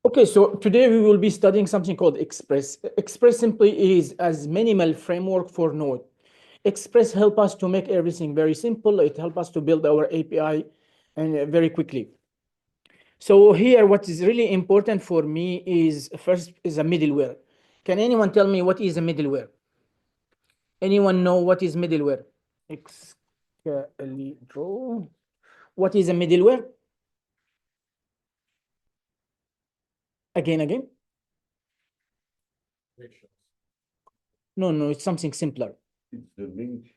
Okay, so today we will be studying something called Express. Express simply is as minimal framework for Node. Express help us to make everything very simple. It help us to build our API and very quickly. So here, what is really important for me is first is a middleware. Can anyone tell me what is a middleware? Anyone know what is middleware? What is a middleware? Again. No, it's something simpler. It's the link.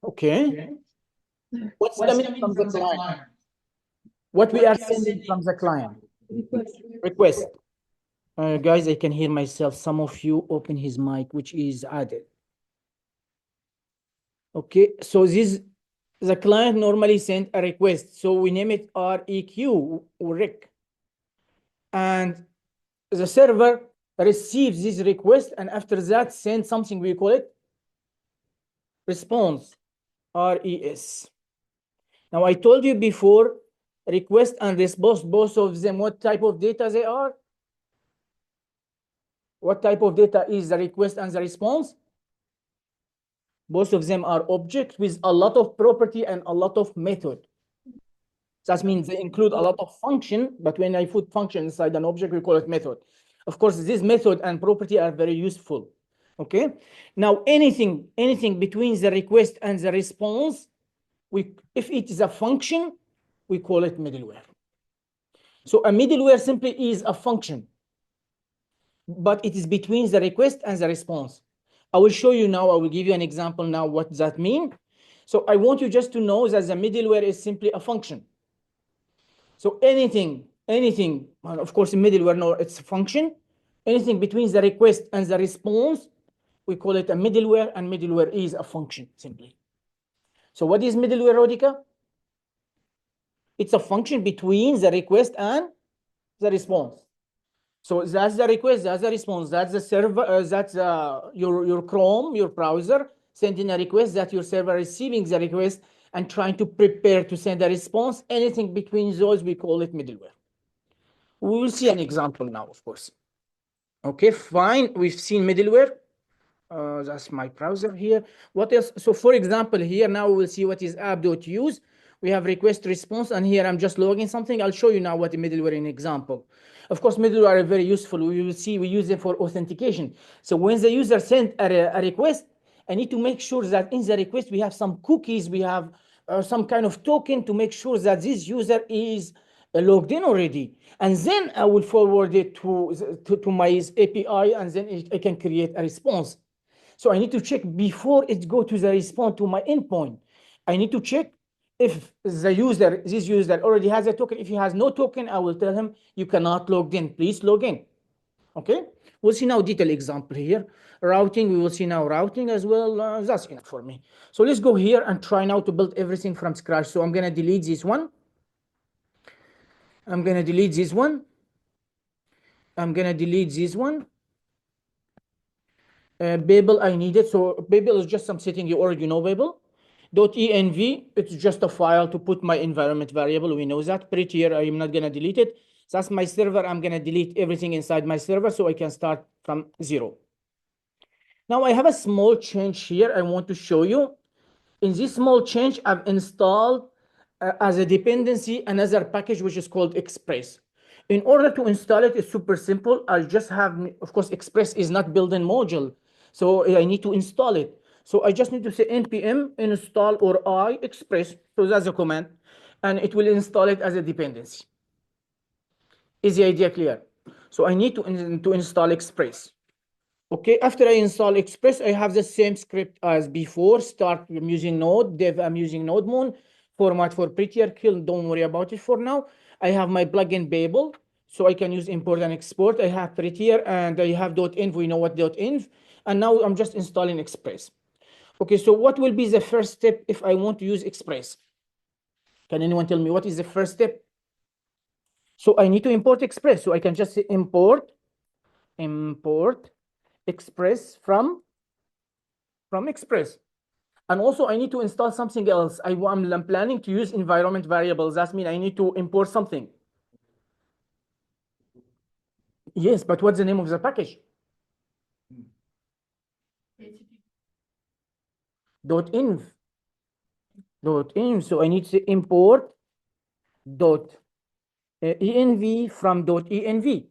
Okay. What's coming from the client? What we are sending from the client? Request. Guys, I can hear myself. Some of you open his mic, which is added. Okay, so the client normally send a request. So we name it REQ or REC. And the server receives this request, and after that send something, we call it response, RES. Now I told you before, request and response, both of them, what type of data they are? What type of data is the request and the response? Both of them are objects with a lot of property and a lot of method. That means they include a lot of function, but when I put function inside an object, we call it method. Of course, this method and property are very useful. Okay. Now, anything between the request and the response, if it is a function, we call it middleware. So a middleware simply is a function, but it is between the request and the response. I will show you now, I will give you an example now what that means. So I want you just to know that the middleware is simply a function. So anything, of course, in middleware, no, it's a function. Anything between the request and the response, we call it a middleware, and middleware is a function simply. So what is middleware, Rodica? It's a function between the request and the response. So that's the request, that's the response, that's the server, that's your Chrome, your browser, sending a request, that your server receiving the request and trying to prepare to send a response. Anything between those, we call it middleware. We will see an example now, of course. Okay, fine. We've seen middleware. That's my browser here. What else? So for example, here now we will see what is app.use. We have request response, and here I'm just logging something. I'll show you now what the middleware in example. Of course, middleware are very useful. We will see we use them for authentication. So when the user sends a request, I need to make sure that in the request we have some cookies, we have some kind of token to make sure that this user is logged in already. And then I will forward it to my API, and then I can create a response. So I need to check before it go to the response to my endpoint. I need to check if this user already has a token. If he has no token, I will tell him you cannot log in. Please log in. Okay. We'll see now detailed example here. Routing, we will see now routing as well. That's enough for me. So let's go here and try now to build everything from scratch. So I'm going to delete this one. I'm going to delete this one. I'm going to delete this one. Babel, I need it. So Babel is just some setting you already know Babel. .env, it's just a file to put my environment variable. We know that. Prettier, I'm not going to delete it. That's my server. I'm going to delete everything inside my server so I can start from zero. Now I have a small change here I want to show you. In this small change, I've installed as a dependency another package which is called Express. In order to install it, it's super simple. I'll just have, of course, Express is not built-in module, so I need to install it. So I just need to say npm install or I Express. So that's a command, and it will install it as a dependency. Is the idea clear? So I need to install Express. Okay, after I install Express, I have the same script as before. Start, I'm using Node, dev, I'm using NodeMoon, format for prettier, kill, don't worry about it for now. I have my plugin Babel, so I can use import and export. I have prettier, and I have .env, we know what .env, and now I'm just installing Express. Okay, so what will be the first step if I want to use Express? Can anyone tell me what is the first step? So I need to import Express, so I can just say import Express from Express. And also I need to install something else. I'm planning to use environment variables. That means I need to import something. Yes, but what's the name of the package? .env. .env. So I need to import .env from .env,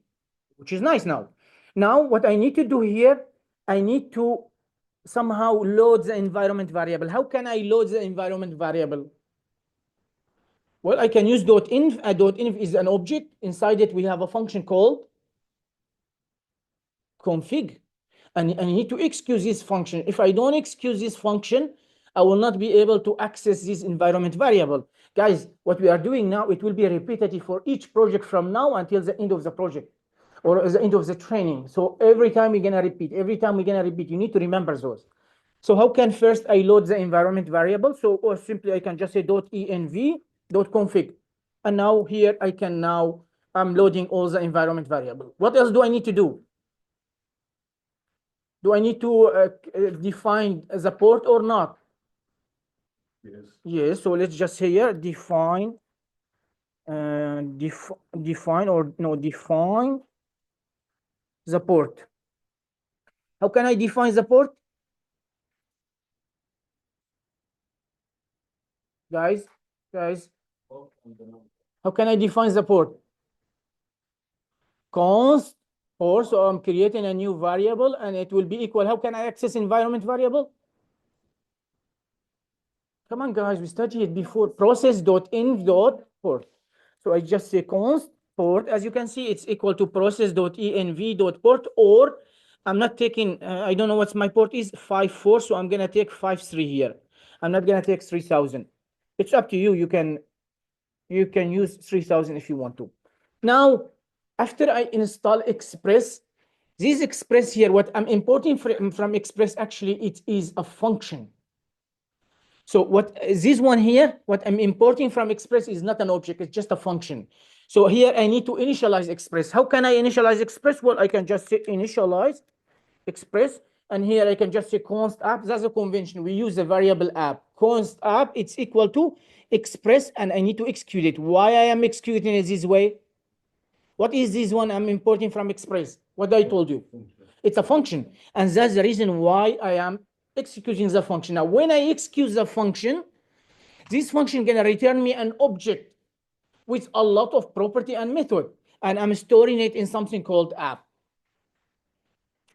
which is nice now. Now what I need to do here, I need to somehow load the environment variable. How can I load the environment variable? Well, I can use .env. .env is an object. Inside it, we have a function called config. And I need to execute this function. If I don't execute this function, I will not be able to access this environment variable. Guys, what we are doing now, it will be repetitive for each project from now until the end of the project or the end of the training. So every time we're gonna repeat, you need to remember those. So how can first I load the environment variable? So or simply I can just say .env.config. And now here I'm loading all the environment variable. What else do I need to do? Do I need to define the port or not? Yes. Yes, so let's just say here define define the port. How can I define the port? Guys, how can I define the port? Const port, so I'm creating a new variable and it will be equal. How can I access environment variable? Come on, guys, we studied it before. Process.env.port. So I just say const port. As you can see, it's equal to process.env.port, or I'm not taking, I don't know what my port is, 54, so I'm going to take 53 here. I'm not going to take 3000. It's up to you. You can use 3000 if you want to. Now, after I install Express, this Express here, what I'm importing from Express, actually, it is a function. So what this one here, what I'm importing from Express is not an object, it's just a function. So here I need to initialize Express. How can I initialize Express? Well, I can just say initialize Express, and here I can just say const app. That's a convention. We use the variable app. Const app, it's equal to Express, and I need to execute it. Why I am executing it this way? What is this one I'm importing from Express? What I told you. It's a function, and that's the reason why I am executing the function. Now, when I execute the function, this function gonna return me an object with a lot of property and method, and I'm storing it in something called app.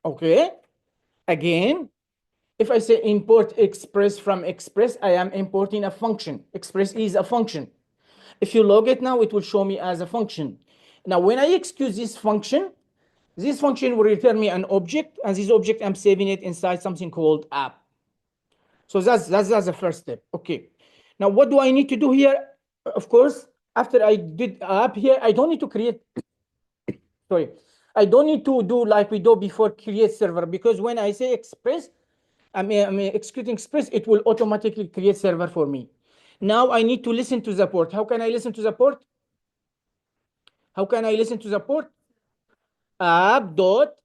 Okay, again, if I say import Express from Express, I am importing a function. Express is a function. If you log it now, it will show me as a function. Now, when I execute this function will return me an object, and this object, I'm saving it inside something called app. So that's the first step. Okay. Now, what do I need to do here? Of course, after I did app here, I don't need to create, sorry, I don't need to do like we do before, create server, because when I say Express, I'm executing Express, it will automatically create server for me. Now I need to listen to the port. How can I listen to the port? How can I listen to the port? App dot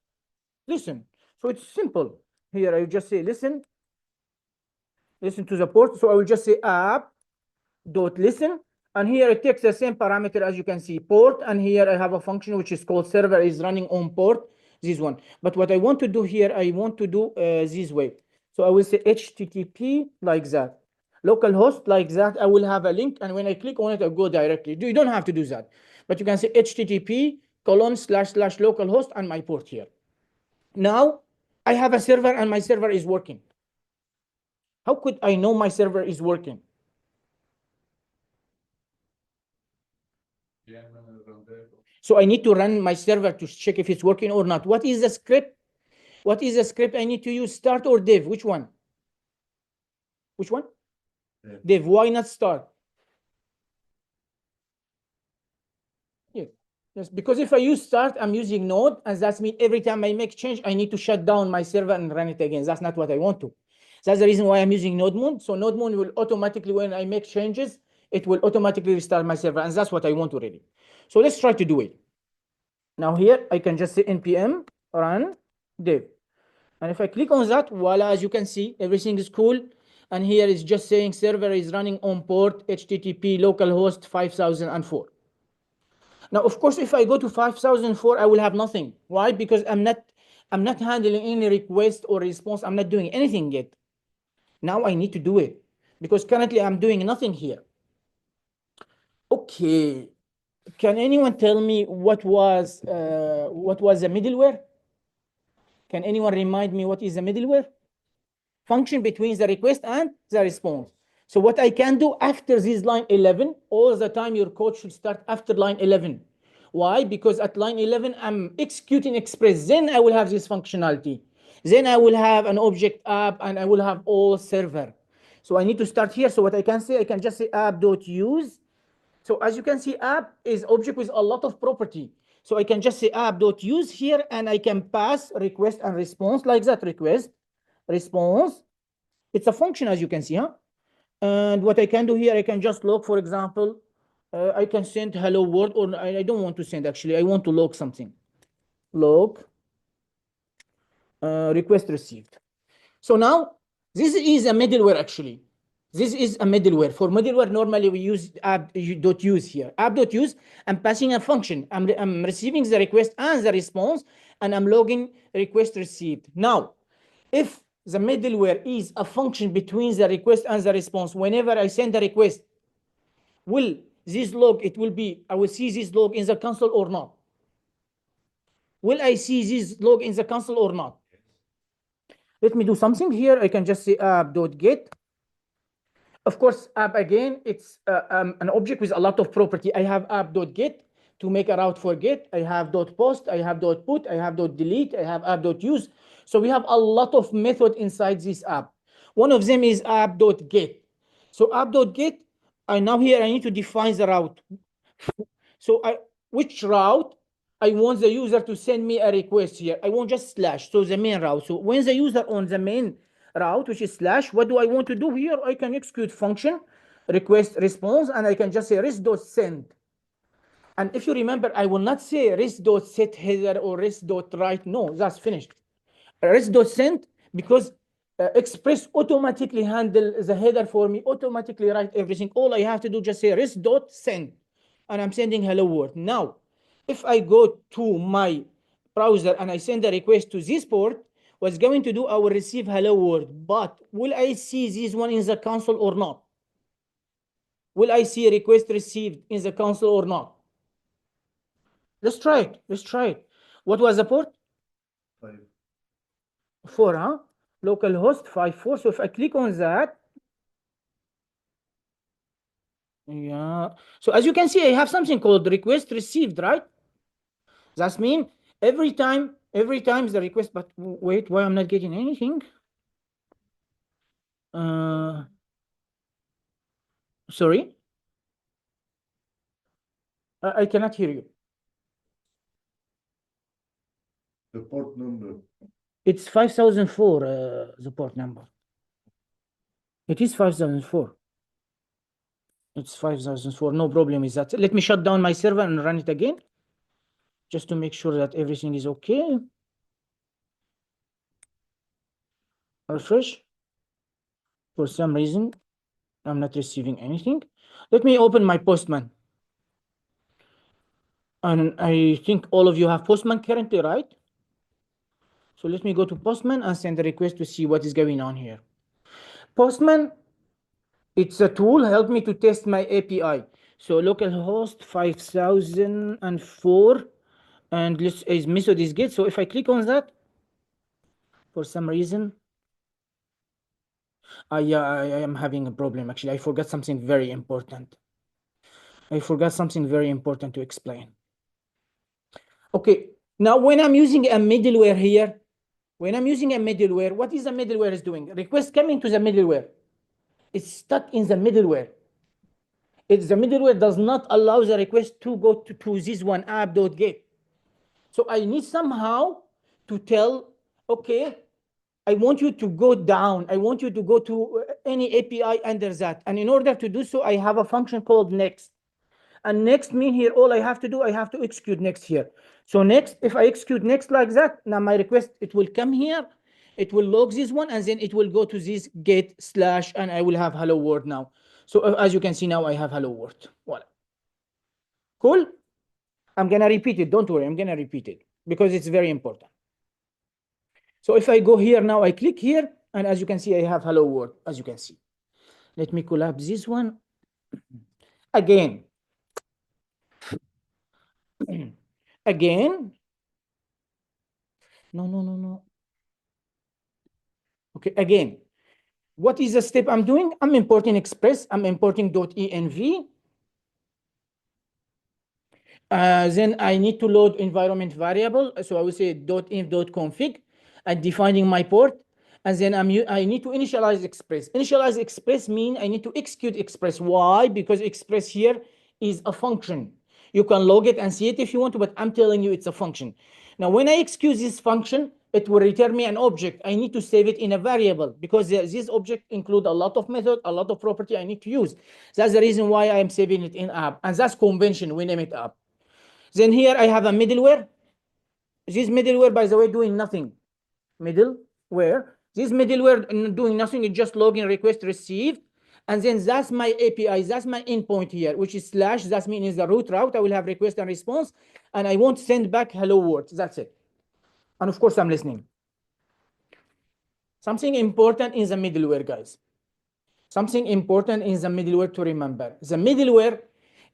listen. So it's simple. Here I just say listen to the port. So I will just say app dot listen, and here it takes the same parameter as you can see, port, and here I have a function which is called server is running on port, this one. But what I want to do here, I want to do this way. So I will say HTTP like that, localhost like that. I will have a link, and when I click on it, I go directly. You don't have to do that, but you can say HTTP : // and my port here. Now I have a server and my server is working. How could I know my server is working? So I need to run my server to check if it's working or not. What is the script? What is the script I need to use? Start or dev? Which one? Which one? Dev. Why not start? Yes, because if I use start, I'm using node, and that means every time I make change, I need to shut down my server and run it again. That's not what I want to. That's the reason why I'm using node mode. So node mode will automatically, when I make changes, it will automatically restart my server, and that's what I want already. So let's try to do it. Now here, I can just say npm run dev. And if I click on that, voila, as you can see, everything is cool. And here is just saying server is running on port HTTP localhost 5004. Now, of course, if I go to 5004, I will have nothing. Why? Because I'm not handling any request or response. I'm not doing anything yet. Now I need to do it because currently I'm doing nothing here. Okay. Can anyone tell me what was the middleware? Can anyone remind me what is the middleware? Function between the request and the response. So what I can do after this line 11, all the time your code should start after line 11. Why? Because at line 11, I'm executing express. Then I will have this functionality. Then I will have an object app and I will have all server. So I need to start here. So what I can say, I can just say app.use. So as you can see, app is object with a lot of property. So I can just say app.use here and I can pass request and response like that. Request, response. It's a function as you can see, huh? And what I can do here, I can just log, for example, I can send hello world, or I don't want to send actually, I want to log something. Log request received. So now this is a middleware actually. This is a middleware. For middleware, normally we use app.use here. App.use, I'm passing a function. I'm receiving the request and the response, and I'm logging request received. Now, if the middleware is a function between the request and the response, whenever I send a request, will this log, I will see this log in the console or not? Will I see this log in the console or not? Let me do something here. I can just say app.get. Of course, app again, it's an object with a lot of property. I have app.get to make a route for get. I have .post, I have .put, I have .delete, I have app.use. So we have a lot of method inside this app. One of them is app.get. So app.get, now here I need to define the route. So which route I want the user to send me a request here. I want just slash, so the main route. So when the user on the main route, which is slash, what do I want to do here? I can execute function, request response, and I can just say res.send. And if you remember, I will not say res.set header or res.write. No, that's finished. Res.send, because Express automatically handle the header for me, automatically write everything. All I have to do just say res.send, and I'm sending hello world. Now, if I go to my browser and I send a request to this port, what's going to do, I will receive hello world. But will I see this one in the console or not? Will I see a request received in the console or not? Let's try it. Let's try it. What was the port? 5. 4, huh? Localhost 54. So if I click on that, yeah. So as you can see, I have something called request received, right? That means every time the request, but wait, why I'm not getting anything? Sorry. I cannot hear you. The port number. It's 5004, the port number. It is 5004. It's 5004. No problem with that. Let me shut down my server and run it again, just to make sure that everything is okay. Refresh. For some reason, I'm not receiving anything. Let me open my Postman. And I think all of you have Postman currently, right? So let me go to Postman and send a request to see what is going on here. Postman, it's a tool, help me to test my API. So localhost 5004, and his method is get. So if I click on that, for some reason, I am having a problem. Actually, I forgot something very important. I forgot something very important to explain. Okay, now when I'm using a middleware here, what is the middleware is doing? Request coming to the middleware. It's stuck in the middleware. The middleware does not allow the request to go to this one app.get. So I need somehow to tell, okay, I want you to go down. I want you to go to any API under that. And in order to do so, I have a function called next. And next mean here, all I have to do, I have to execute next here. So next, if I execute next like that, now my request, it will come here. it will log this one, and then it will go to this get slash, and I will have hello world now. So as you can see now, I have hello world. Voila. Cool. I'm gonna repeat it. Don't worry, I'm gonna repeat it because it's very important. So if I go here now, I click here, and as you can see, I have hello world, as you can see. Let me collapse this one. Again. Again. No. Okay, again. What is the step I'm doing? I'm importing Express. I'm importing .env. Then I need to load environment variable. So I will say .env.config and defining my port. And then I need to initialize Express. Initialize Express means I need to execute Express. Why? Because Express here is a function. You can log it and see it if you want to, but I'm telling you it's a function. Now, when I execute this function, it will return me an object. I need to save it in a variable because this object include a lot of method, a lot of property I need to use. That's the reason why I am saving it in app. And that's convention. We name it app. Then here I have a middleware. This middleware, by the way, doing nothing. Middleware. This middleware doing nothing. It's just login request received. And then that's my API. That's my endpoint here, which is slash. That means the root route. I will have request and response. And I won't send back hello world. That's it. And of course, I'm listening. Something important in the middleware, guys. Something important in the middleware to remember. The middleware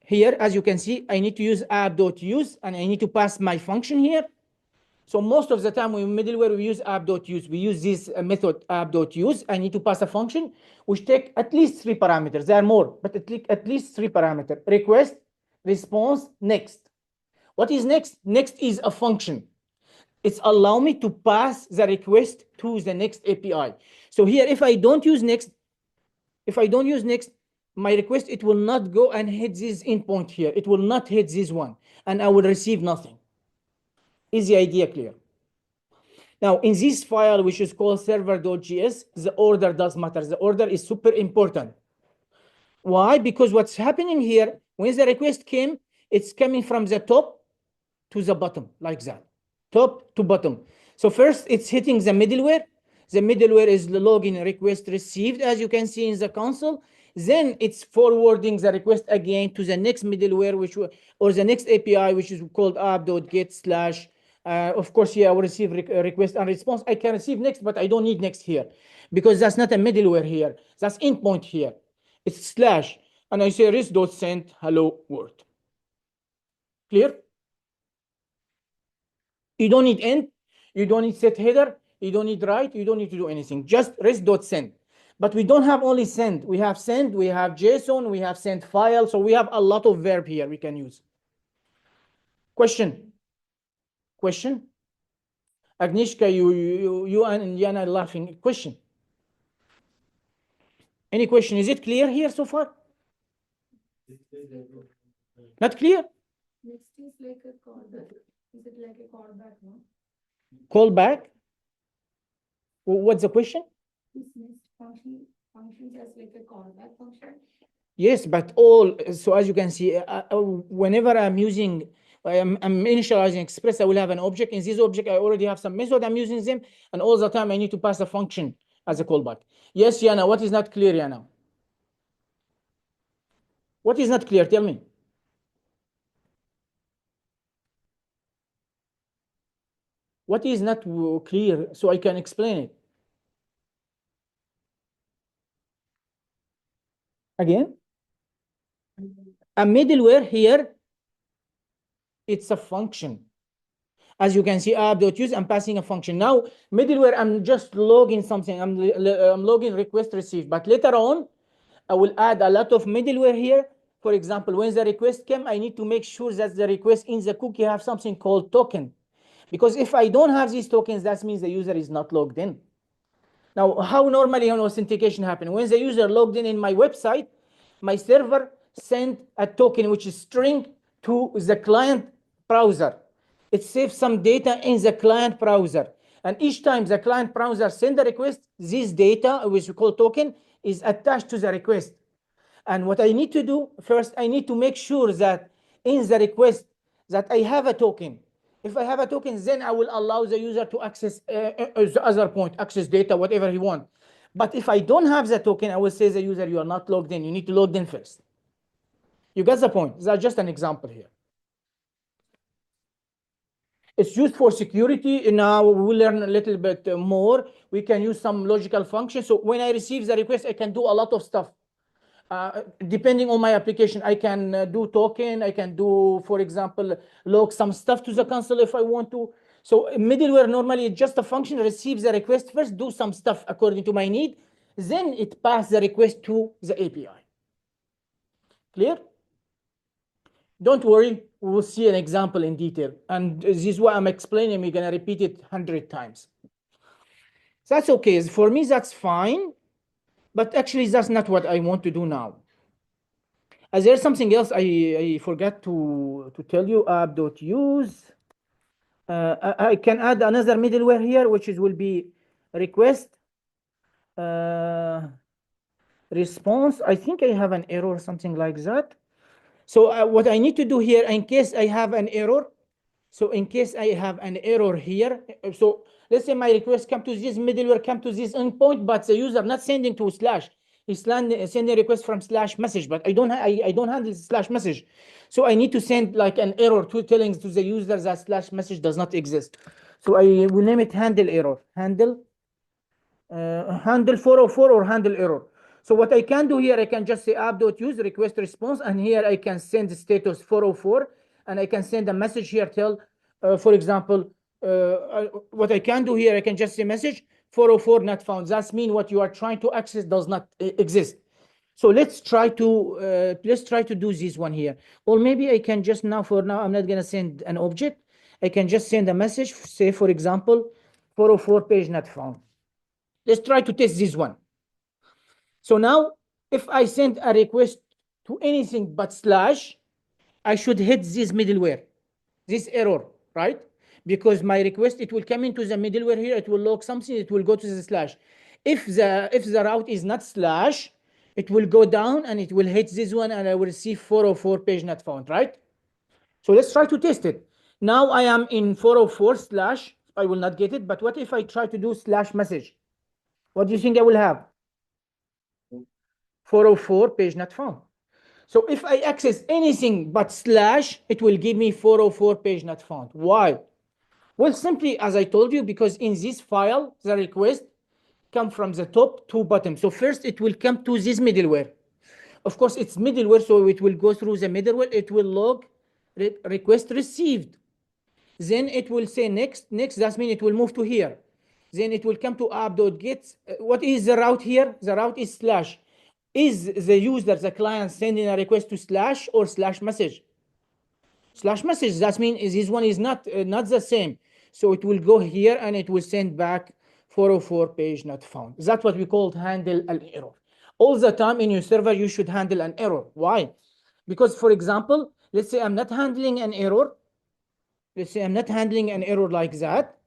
here, as you can see, I need to use app.use, and I need to pass my function here. So most of the time when middleware, we use app.use. We use this method app.use. I need to pass a function which take at least 3 parameters. There are more, but at least 3 parameters. Request, response, next. What is next? Next is a function. It's allow me to pass the request to the next API. So here, if I don't use next, my request, it will not go and hit this endpoint here. It will not hit this one, and I will receive nothing. Is the idea clear? Now, in this file, which is called server.js, the order does matter. The order is super important. Why? Because what's happening here, when the request came, it's coming from the top to the bottom, like that. Top to bottom. So first, it's hitting the middleware. The middleware is the login request received, as you can see in the console. Then it's forwarding the request again to the next middleware, or the next API, which is called app.get slash. Of course, here I will receive request and response. I can receive next, but I don't need next here because that's not a middleware here. That's endpoint here. It's slash. And I say res.send hello world. Clear? You don't need end. You don't need set header. You don't need write. You don't need to do anything. Just res.send. But we don't have only send. We have send. We have JSON. We have send file. So we have a lot of verb here we can use. Question? Agnieszka, you and Yana are laughing. Question? Any question? Is it clear here so far? Not clear? Next is like a callback. Is it like a callback, no? Callback? What's the question? This next function is like a callback function. Yes, but so as you can see, whenever I'm initializing Express, I will have an object. In this object, I already have some method. I'm using them, and all the time I need to pass a function as a callback. Yes, Yana, what is not clear, Yana? What is not clear? Tell me. What is not clear so I can explain it? Again? A middleware here, it's a function. As you can see, app.use, I'm passing a function. Now, middleware, I'm just logging something. I'm logging request received. But later on, I will add a lot of middleware here. For example, when the request came, I need to make sure that the request in the cookie have something called token. Because if I don't have these tokens, that means the user is not logged in. Now, how normally authentication happen? When the user logged in my website, my server sent a token, which is string, to the client browser. It saves some data in the client browser. And each time the client browser send a request, this data, which we call token, is attached to the request. And what I need to do, first, I need to make sure that in the request that I have a token. If I have a token, then I will allow the user to access the other point, access data, whatever he wants. But if I don't have the token, I will say the user, you are not logged in. You need to log in first. You get the point. That's just an example here. It's used for security. Now we will learn a little bit more. We can use some logical functions. So when I receive the request, I can do a lot of stuff. Depending on my application, I can do token. I can do, for example, log some stuff to the console if I want to. So middleware normally just a function receives the request first, do some stuff according to my need, then it passes the request to the API. Clear? Don't worry, we will see an example in detail. And this is what I'm explaining. We're going to repeat it 100 times. That's okay. For me, that's fine. But actually, that's not what I want to do now. There's something else I forgot to tell you, app.use. I can add another middleware here, which will be request response. I think I have an error or something like that. So what I need to do here, in case I have an error, so in case I have an error here, so let's say my request come to this middleware, come to this endpoint, but the user not sending to slash, he's sending a request from slash message, but I don't handle slash message. So I need to send like an error to telling to the user that slash message does not exist. So I will name it handle error, handle 404 or handle error. So what I can do here, I can just say app.use request response, and here I can send the status 404, and I can send a message here, tell, for example, what I can do here, I can just say message 404 not found. That means what you are trying to access does not exist. So let's try to do this one here. Or maybe I can just for now, I'm not gonna send an object. I can just send a message, say for example, 404 page not found. Let's try to test this one. So now, if I send a request to anything but slash, I should hit this middleware, this error, right? Because my request, it will come into the middleware here, it will log something, it will go to the slash. If the route is not slash, it will go down and it will hit this one, and I will receive 404 page not found, right? So let's try to test it. Now I am in 404 slash, I will not get it, but what if I try to do slash message? What do you think I will have? 404 page not found. So if I access anything but slash, it will give me 404 page not found. Why? Well, simply as I told you, because in this file, the request come from the top to bottom. So first it will come to this middleware. Of course, it's middleware, so it will go through the middleware. It will log request received. Then it will say next. That means it will move to here. Then it will come to app.get. What is the route here? The route is slash. Is the user, the client, sending a request to slash or slash message? Slash message. That means this one is not the same. So it will go here and it will send back 404 page not found. That's what we call handle an error. All the time in your server, you should handle an error. Why? Because, for example, let's say I'm not handling an error. Let's say I'm not handling an error like that,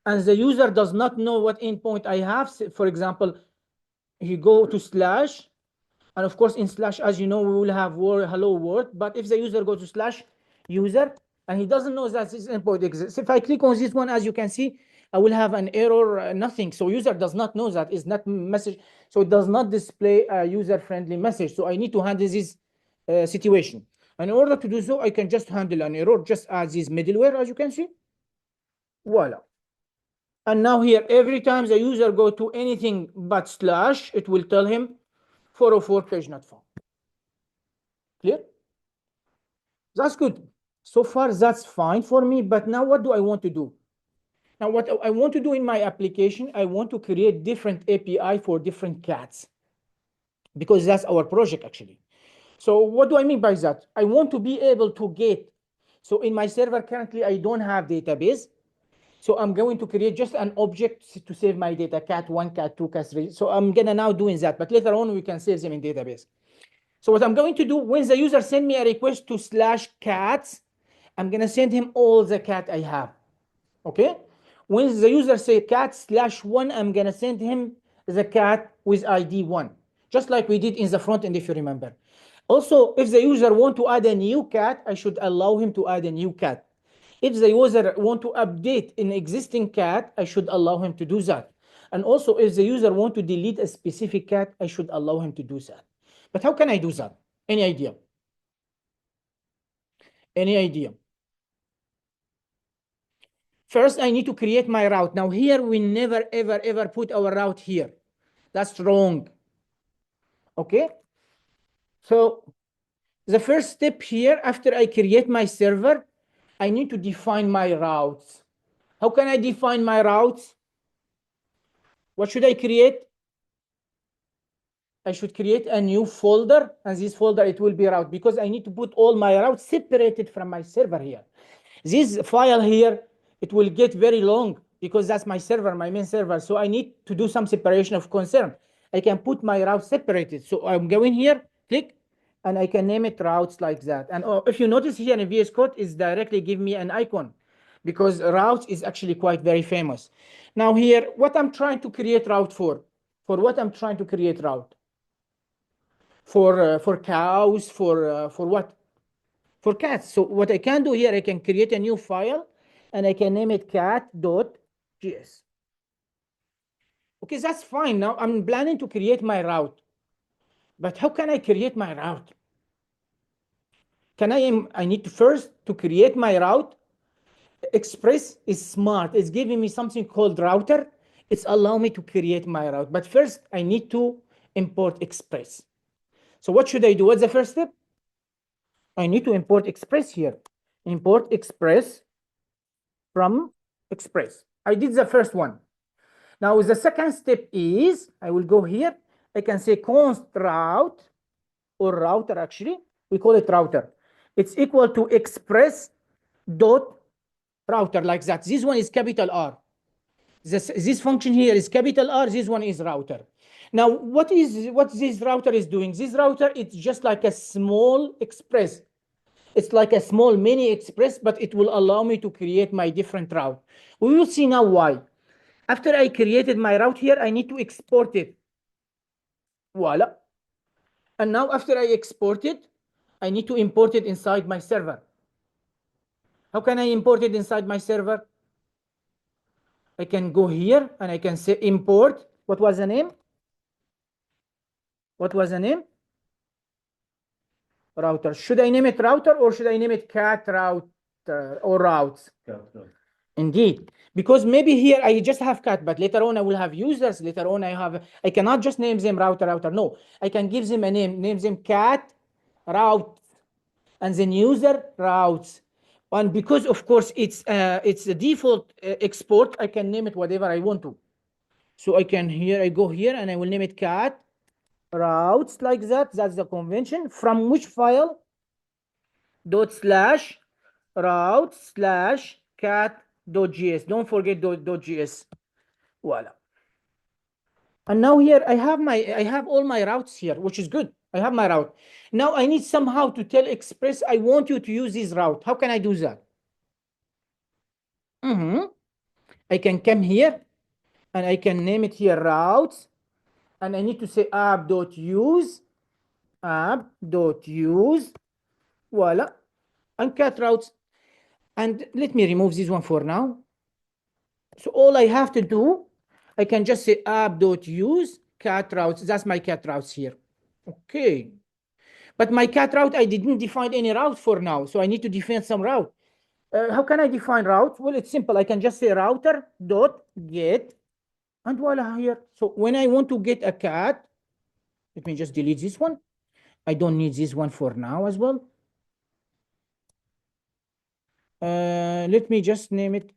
and the user does not know what endpoint I have. For example, he go to slash, and of course in slash, as you know, we will have hello world. But if the user goes to slash user and he doesn't know that this endpoint exists, if I click on this one, as you can see, I will have an error, nothing. So user does not know that it's not message, so it does not display a user-friendly message. So I need to handle this situation. And in order to do so, I can just handle an error, just add this middleware, as you can see. Voila. And now here, every time the user go to anything but slash, it will tell him 404 page not found. Clear? That's good. So far, that's fine for me. But now what do I want to do? Now, what I want to do in my application, I want to create different API for different cats, because that's our project actually. So what do I mean by that? I want to be able to get, so in my server currently, I don't have database. So I'm going to create just an object to save my data, cat1, cat2, cat3. So I'm gonna now doing that, but later on we can save them in database. So what I'm going to do, when the user send me a request to slash cats, I'm gonna send him all the cat I have, okay? When the user say cat/1, I'm gonna send him the cat with ID 1, just like we did in the front end, if you remember. Also, if the user want to add a new cat, I should allow him to add a new cat. If the user want to update an existing cat, I should allow him to do that. And also, if the user want to delete a specific cat, I should allow him to do that. But how can I do that? Any idea? Any idea? First, I need to create my route. Now here, we never, ever, ever put our route here. That's wrong. Okay? So the first step here, after I create my server, I need to define my routes. How can I define my routes? What should I create? I should create a new folder, and this folder, it will be route, because I need to put all my routes separated from my server here. This file here, it will get very long because that's my server, my main server. So I need to do some separation of concern. I can put my routes separated. So I'm going here, click, and I can name it routes like that. And if you notice here in VS Code, it's directly give me an icon because routes is actually quite very famous. Now here, what I'm trying to create route for what I'm trying to create route? For cows, for what? For cats. So what I can do here, I can create a new file and I can name it cat.js. Okay, that's fine. Now I'm planning to create my route. But how can I create my route? I need to first to create my route. Express is smart. It's giving me something called router. It's allowing me to create my route. But first I need to import Express. So what should I do? What's the first step? I need to import Express here. Import Express from Express. I did the first one. Now the second step is, I will go here. I can say const route, or router actually. We call it router. It's equal to Express dot router, like that. This one is capital R. This function here is capital R. This one is router. Now what this router is doing? This router, it's just like a small Express. It's like a small mini Express, but it will allow me to create my different route. We will see now why. After I created my route here, I need to export it. Voila. And now after I export it, I need to import it inside my server. How can I import it inside my server? I can go here and I can say import. What was the name? What was the name? Router. Should I name it router or should I name it cat router or routes? Cat route. Indeed, because maybe here I just have cat, but later on I will have users. Later on I cannot just name them router. No, I can give them a name them cat route, and then user routes. And because of course it's a default export, I can name it whatever I want to. So I go here and I will name it cat routes like that. That's the convention. From which file? /routes/cat.js. Don't forget .js. Voila. And now here I have all my routes here, which is good. I have my route. Now I need somehow to tell Express I want you to use this route. How can I do that? I can come here and I can name it here routes, and I need to say app.use, voila, and cat routes. And let me remove this one for now. So all I have to do, I can just say app.use cat routes. That's my cat routes here. Okay. But my cat route, I didn't define any route for now. So I need to define some route. How can I define route? Well, it's simple. I can just say router.get, and voila here. So when I want to get a cat, let me just delete this one. I don't need this one for now as well. Let me just name it.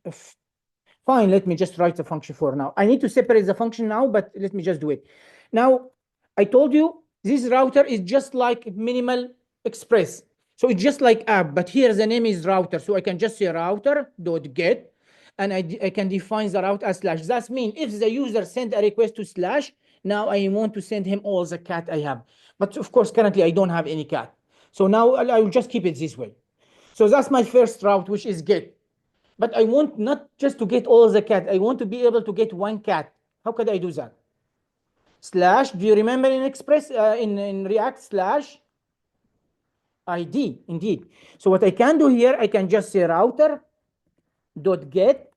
Fine, let me just write the function for now. I need to separate the function now, but let me just do it. Now, I told you this router is just like minimal express. So it's just like app, but here the name is router. So I can just say router.get, and I can define the route as slash. That means if the user send a request to slash, now I want to send him all the cat I have. But of course, currently I don't have any cat. So now I will just keep it this way. So that's my first route, which is get. But I want not just to get all the cat. I want to be able to get one cat. How could I do that? Slash, do you remember in Express, in React, slash ID, indeed. So what I can do here, I can just say router dot get,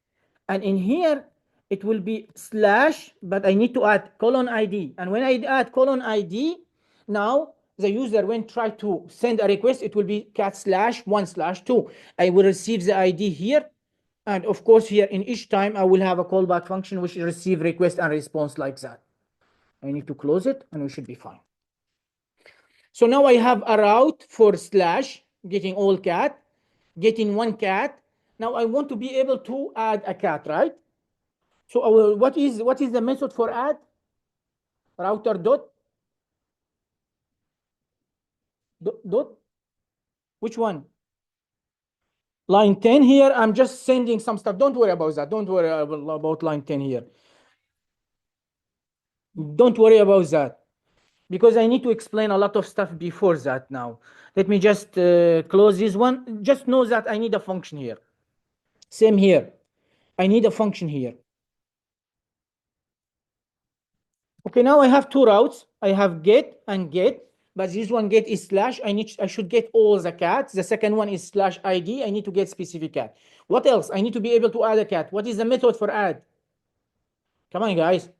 and in here it will be slash, but I need to add colon ID. And when I add colon ID, now the user when try to send a request, it will be cat slash 1/2. I will receive the ID here, and of course here in each time I will have a callback function which will receive request and response like that. I need to close it and we should be fine. So now I have a route for slash getting all cat, getting one cat. Now I want to be able to add a cat, right? So what is the method for add? Router dot which one? Line 10 here. I'm just sending some stuff. Don't worry about that. Don't worry about line 10 here. Don't worry about that, because I need to explain a lot of stuff before that now. Let me just close this one. Just know that I need a function here. Same here. I need a function here. Okay, now I have two routes. I have get and get, but this one get is slash. I should get all the cats. The second one is slash ID. I need to get specific cat. What else? I need to be able to add a cat. What is the method for add? Come on, guys.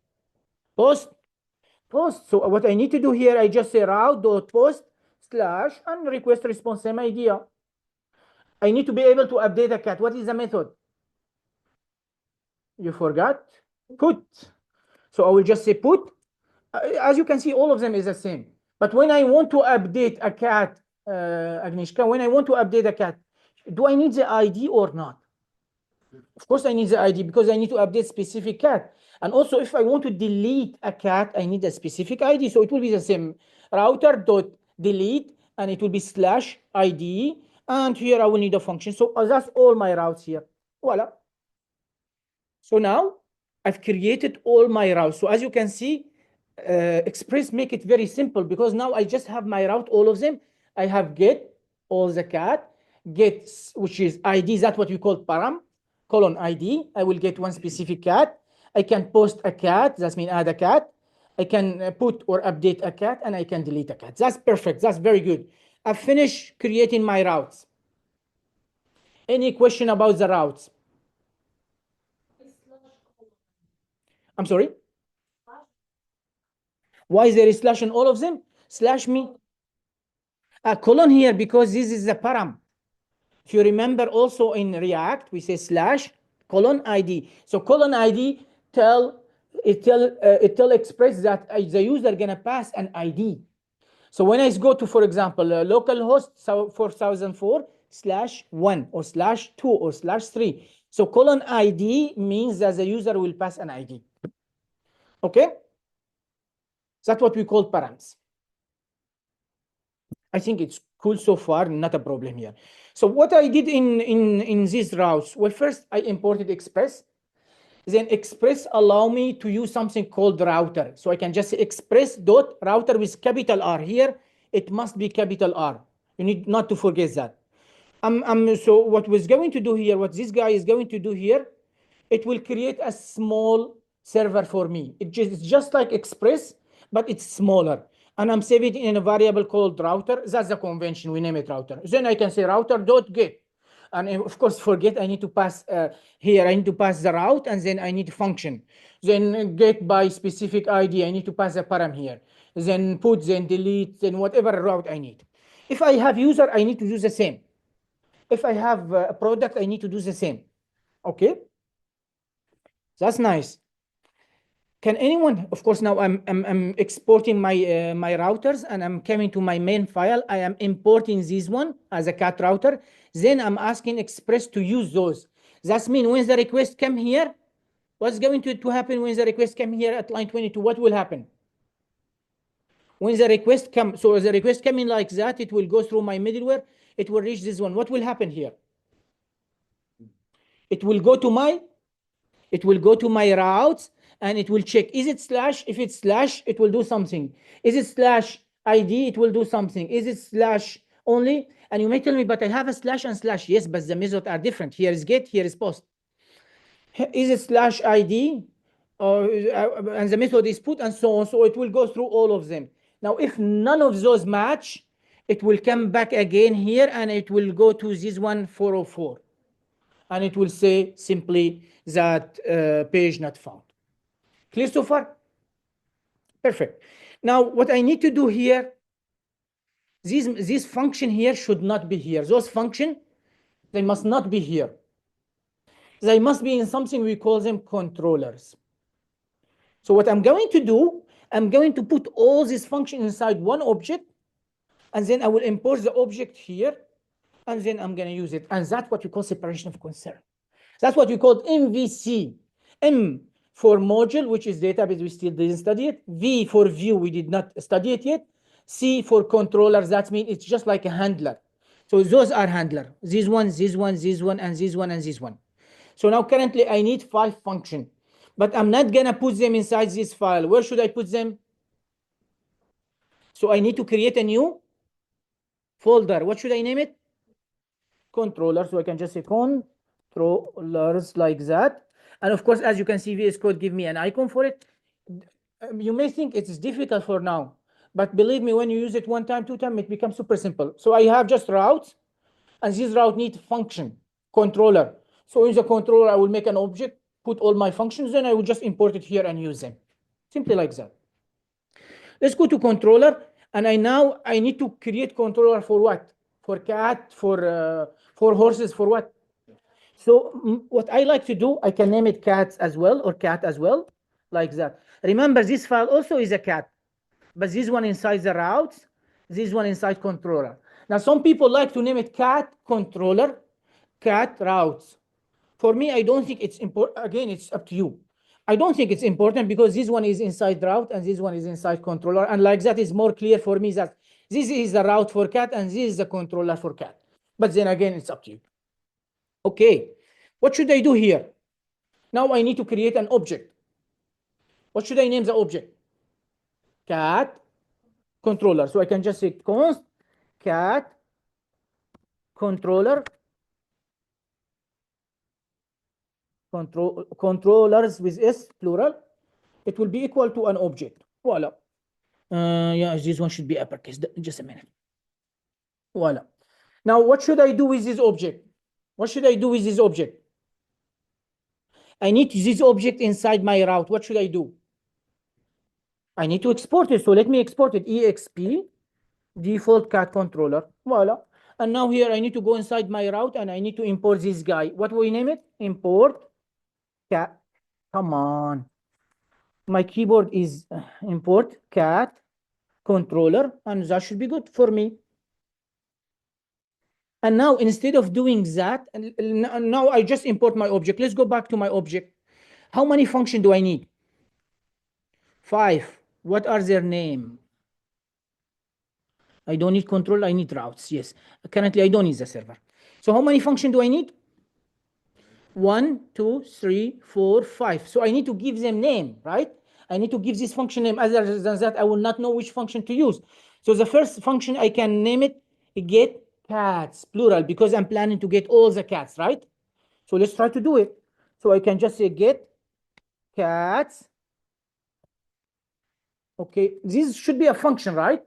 Post. So what I need to do here, I just say route dot post slash and request response. Same idea. I need to be able to update a cat. What is the method? You forgot? Put. So I will just say put. As you can see, all of them is the same. But when I want to update a cat, Agnieszka, when I want to update a cat, do I need the ID or not? Of course I need the ID because I need to update specific cat. And also if I want to delete a cat, I need a specific ID. So it will be the same. Router dot delete, and it will be slash ID. And here I will need a function. So that's all my routes here. Voila. So now I've created all my routes. So as you can see, Express make it very simple, because now I just have my route, all of them. I have get, all the cat, get, which is ID, that's what we call param, colon ID. I will get one specific cat. I can post a cat, that means add a cat. I can put or update a cat, and I can delete a cat. That's perfect. That's very good. I've finished creating my routes. Any question about the routes? I'm sorry? Why is there a slash in all of them? Slash me a colon here because this is the param. If you remember also in React, we say slash colon ID. So colon ID tell Express that the user gonna pass an ID. So when I go to, for example, localhost 4004/1 or /2 or /3. So colon ID means that the user will pass an ID. Okay? That's what we call params. I think it's cool so far, not a problem here. So what I did in these routes, well, first I imported Express. Then Express allow me to use something called router. So I can just say express.router with capital R here. It must be capital R. You need not to forget that. So what was going to do here, what this guy is going to do here, it will create a small server for me. It's just like Express, but it's smaller. And I'm saving it in a variable called router. That's the convention. We name it router. Then I can say router.get. And of course, for get, I need to pass here. I need to pass the route, and then I need function. Then get by specific ID. I need to pass the param here. Then put, then delete, then whatever route I need. If I have user, I need to do the same. If I have a product, I need to do the same. Okay? That's nice. Can anyone, of course, now I'm exporting my my routers, and I'm coming to my main file. I am importing this one as a cat router. Then I'm asking Express to use those. That means when the request come here, what's going to happen when the request come here at line 22? What will happen? When the request come, so the request coming like that, it will go through my middleware. It will reach this one. What will happen here? It will go to my routes, and it will check, is it slash? If it's slash, it will do something. Is it slash ID? It will do something. Is it slash only? And you may tell me, but I have a slash and slash. Yes, but the methods are different. Here is get, here is post. Is it slash ID? And the method is put, and so on. So it will go through all of them. Now, if none of those match, it will come back again here, and it will go to this one 404. and it will say simply that page not found. Clear so far? Perfect. Now, what I need to do here, this function here should not be here. Those function, they must not be here. They must be in something we call them controllers. So what I'm going to do, I'm going to put all these functions inside one object, and then I will import the object here, and then I'm going to use it. And that's what we call separation of concern. That's what we call MVC. M for module, which is database, we still didn't study it. V for view, we did not study it yet. C for controller, that means it's just like a handler. So those are handler. This one, this one, this one, and this one, and this one. So now currently I need 5 functions, but I'm not gonna put them inside this file. Where should I put them? So I need to create a new folder. What should I name it? Controller. So I can just say controllers like that. And of course, as you can see, VS Code give me an icon for it. You may think it's difficult for now, but believe me, when you use it 1 time, 2 time, it becomes super simple. So I have just routes, and this route needs function, controller. So in the controller, I will make an object, put all my functions, then I will just import it here and use them. Simply like that. Let's go to controller, and I need to create controller for what? For cat, for horses, for what? So what I like to do, I can name it cats as well, or cat as well, like that. Remember, this file also is a cat, but this one inside the routes, this one inside controller. Now, some people like to name it cat controller, cat routes. For me, I don't think it's important. Again, it's up to you. I don't think it's important because this one is inside route and this one is inside controller. And like that is more clear for me that this is the route for cat and this is the controller for cat. But then again, it's up to you. Okay, what should I do here? Now I need to create an object. What should I name the object? Cat controller. So I can just say const cat controller. Controllers with S, plural. It will be equal to an object. Voila. Yeah, this one should be uppercase. Just a minute. Voila. Now, what should I do with this object? What should I do with this object? I need this object inside my route. What should I do? I need to export it. So let me export it. EXP, default cat controller. Voila. And now here I need to go inside my route and I need to import this guy. What will we name it? Import cat. Come on. My keyboard is import cat controller, and that should be good for me. And now instead of doing that, now I just import my object. Let's go back to my object. How many functions do I need? 5. What are their name? I don't need control, I need routes. Yes. Currently, I don't need the server. So how many functions do I need? 1, 2, 3, 4, 5. So I need to give them name, right? I need to give this function name. Other than that, I will not know which function to use. So the first function, I can name it get cats, plural, because I'm planning to get all the cats, right? So let's try to do it. So I can just say get cats. Okay, this should be a function, right?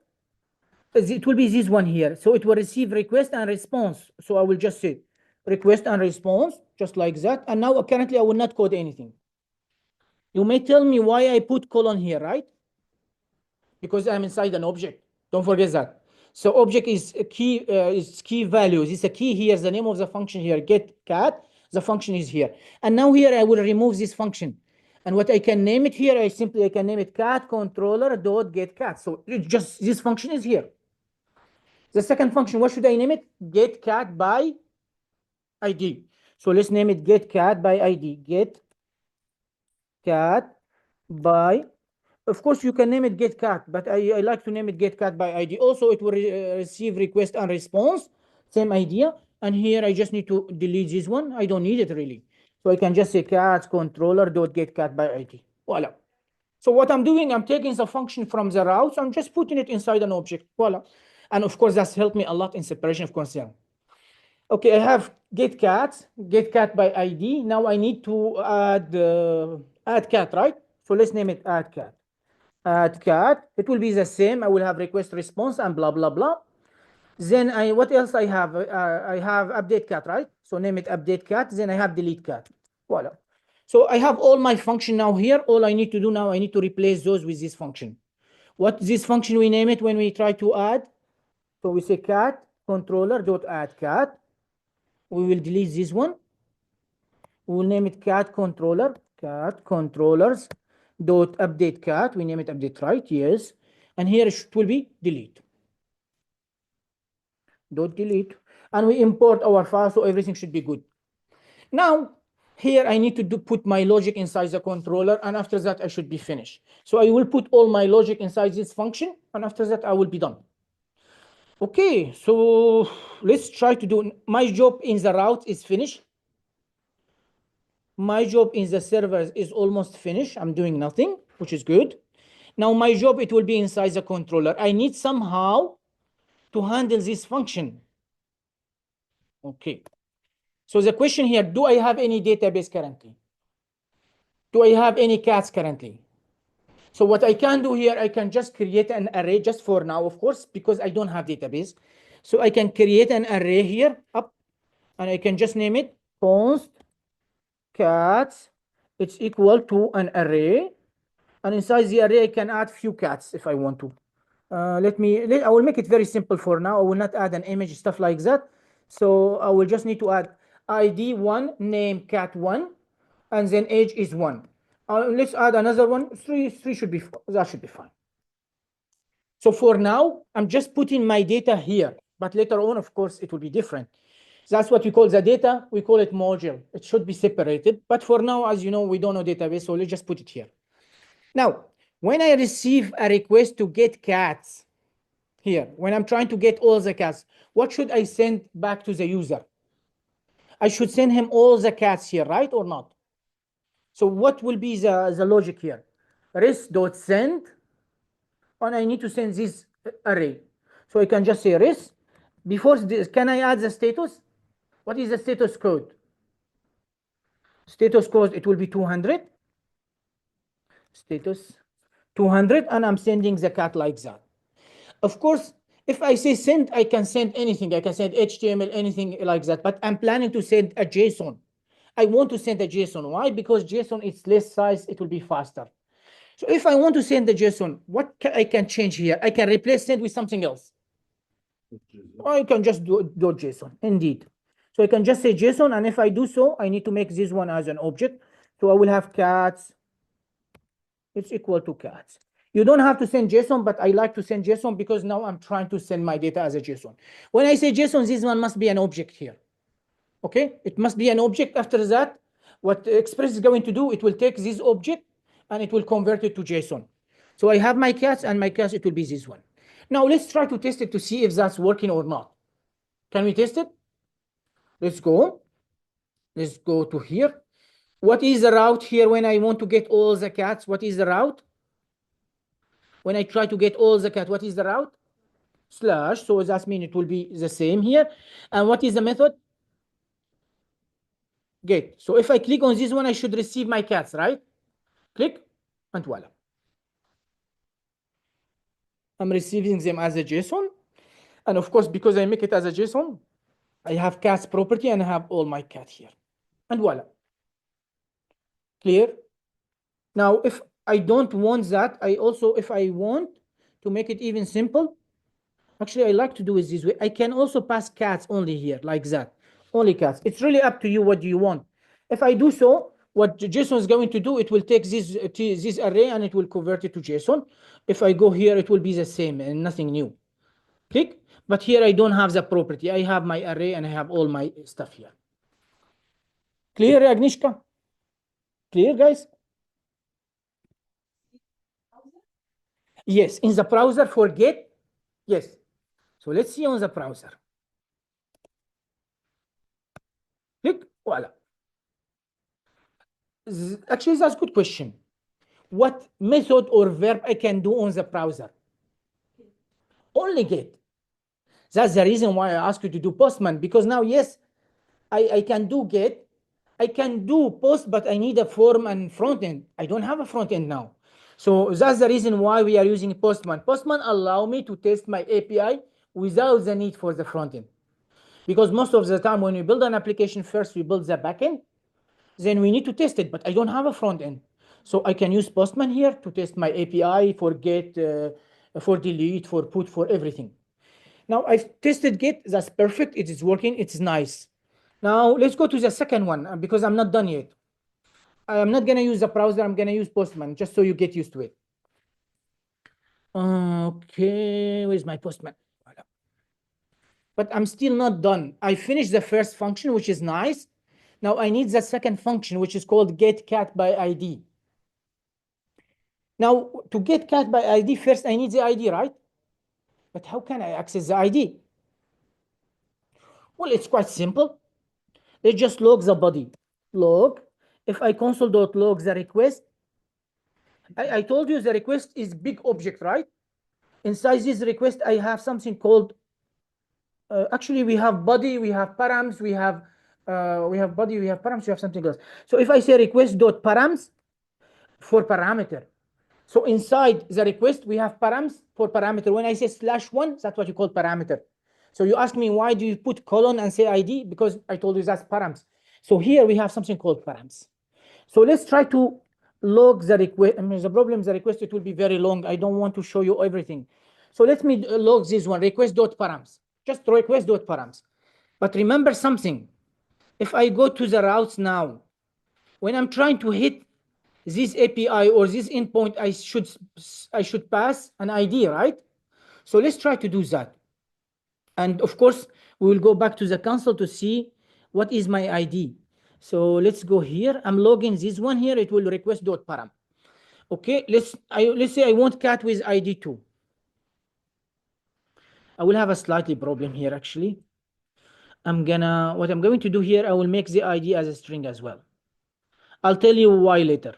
It will be this one here. So it will receive request and response. So I will just say request and response, just like that. And now currently I will not code anything. You may tell me why I put colon here, right? Because I'm inside an object. Don't forget that. So object is a key value. This is a key here, the name of the function here, get cat. The function is here. And now here I will remove this function. And what I can name it here, I can name it cat controller dot get cat. So it just this function is here. The second function, what should I name it? Get cat by ID. So let's name it get cat by ID. Get cat by, of course you can name it get cat, but I like to name it get cat by ID. Also it will receive request and response, same idea. And here I just need to delete this one. I don't need it really. So I can just say cat controller dot get cat by ID. Voila. So what I'm doing, I'm taking the function from the routes, I'm just putting it inside an object. Voila. And of course, that's helped me a lot in separation of concern. Okay, I have get cat by ID. Now I need to add cat, right? So let's name it add cat. Add cat. It will be the same. I will have request response and blah, blah, blah. Then what else I have? I have update cat, right? So name it update cat, then I have delete cat. Voila. So I have all my function now here. All I need to do now, I need to replace those with this function. What this function we name it when we try to add? So we say cat controller dot add cat. We will delete this one. We will name it cat controllers dot update cat. We name it update, right? Yes. And here it will be delete. Dot delete. And we import our file, so everything should be good. Now, here I need to put my logic inside the controller, and after that I should be finished. So I will put all my logic inside this function, and after that I will be done. Okay, so let's try to do, my job in the route is finished. My job in the server is almost finished. I'm doing nothing, which is good. Now my job, it will be inside the controller. I need somehow to handle this function. Okay. So the question here, do I have any database currently? Do I have any cats currently? So what I can do here, I can just create an array just for now, of course, because I don't have database. So I can create an array here up, and I can just name it const cats. It's equal to an array. And inside the array, I can add few cats if I want to. I will make it very simple for now. I will not add an image, stuff like that. So I will just need to add ID 1, name cat 1, and then age is 1. Let's add another one. 3 should be, that should be fine. So for now, I'm just putting my data here, but later on, of course, it will be different. That's what we call the data. We call it module. It should be separated. But for now, as you know, we don't know database, so let's just put it here. Now, when I receive a request to get cats here, when I'm trying to get all the cats, what should I send back to the user? I should send him all the cats here, right or not? So what will be the logic here? res.send, and I need to send this array. So I can just say res. Before this, can I add the status? What is the status code? Status code, it will be 200. Status 200, and I'm sending the cat like that. Of course, if I say send, I can send anything. I can send HTML, anything like that, but I'm planning to send a JSON. I want to send a JSON. Why? Because JSON is less size, it will be faster. So if I want to send the JSON, what I can change here? I can replace send with something else. Or I can just do JSON, indeed. So I can just say JSON, and if I do so, I need to make this one as an object. So I will have cats. It's equal to cats. You don't have to send JSON, but I like to send JSON because now I'm trying to send my data as a JSON. When I say JSON, this one must be an object here. Okay, it must be an object. After that, what Express is going to do, it will take this object and it will convert it to JSON. So I have my cats, and my cats, it will be this one. Now let's try to test it to see if that's working or not. Can we test it? Let's go. Let's go to here. What is the route here when I want to get all the cats? What is the route? When I try to get all the cat, what is the route? Slash. So that means it will be the same here. And what is the method? Get. So if I click on this one, I should receive my cats, right? Click, and voila. I'm receiving them as a JSON. And of course, because I make it as a JSON, I have cats property and I have all my cat here. And voila. Clear? Now, if I don't want that, if I want to make it even simple, actually I like to do it this way. I can also pass cats only here, like that. Only cats. It's really up to you what do you want. If I do so, what JSON is going to do, it will take this array and it will convert it to JSON. If I go here, it will be the same and nothing new. Click. But here I don't have the property. I have my array and I have all my stuff here. Clear, Agnieszka? Clear, guys? Yes, in the browser for get. Yes. So let's see on the browser. Click, voila. Actually, that's a good question. What method or verb I can do on the browser? Only get. That's the reason why I asked you to do Postman, because now, yes, I can do get. I can do post, but I need a form and front end. I don't have a front end now. So that's the reason why we are using Postman. Postman allow me to test my API without the need for the front end. Because most of the time when we build an application, first we build the backend, then we need to test it, but I don't have a front end. So I can use Postman here to test my API for get, for delete, for put, for everything. Now I've tested Git, that's perfect, it is working, it's nice. Now let's go to the second one because I'm not done yet. I'm not gonna use the browser, I'm gonna use Postman just so you get used to it. Okay, where's my Postman? But I'm still not done. I finished the first function, which is nice. Now I need the second function, which is called get cat by ID. Now to get cat by ID, first I need the ID, right? But how can I access the ID? Well, it's quite simple. Let's just log the body. Log. If I console.log the request, I told you the request is big object, right? Inside this request, I have something called, actually we have body, we have params, we have body, we have params, we have something else. So if I say request.params for parameter, so inside the request, we have params for parameter. When I say /1, that's what you call parameter. So you ask me, why do you put colon and say ID? Because I told you that's params. So here we have something called params. So let's try to log the request. I mean, the problem, the request, it will be very long. I don't want to show you everything. So let me log this one, request.params. Just request.params. But remember something. If I go to the routes now, when I'm trying to hit this API or this endpoint, I should pass an ID, right? So let's try to do that. And of course, we will go back to the console to see what is my ID. So let's go here. I'm logging this one here. It will request.param. Okay, let's say I want cat with ID 2. I will have a slightly problem here actually. What I'm going to do here, I will make the ID as a string as well. I'll tell you why later.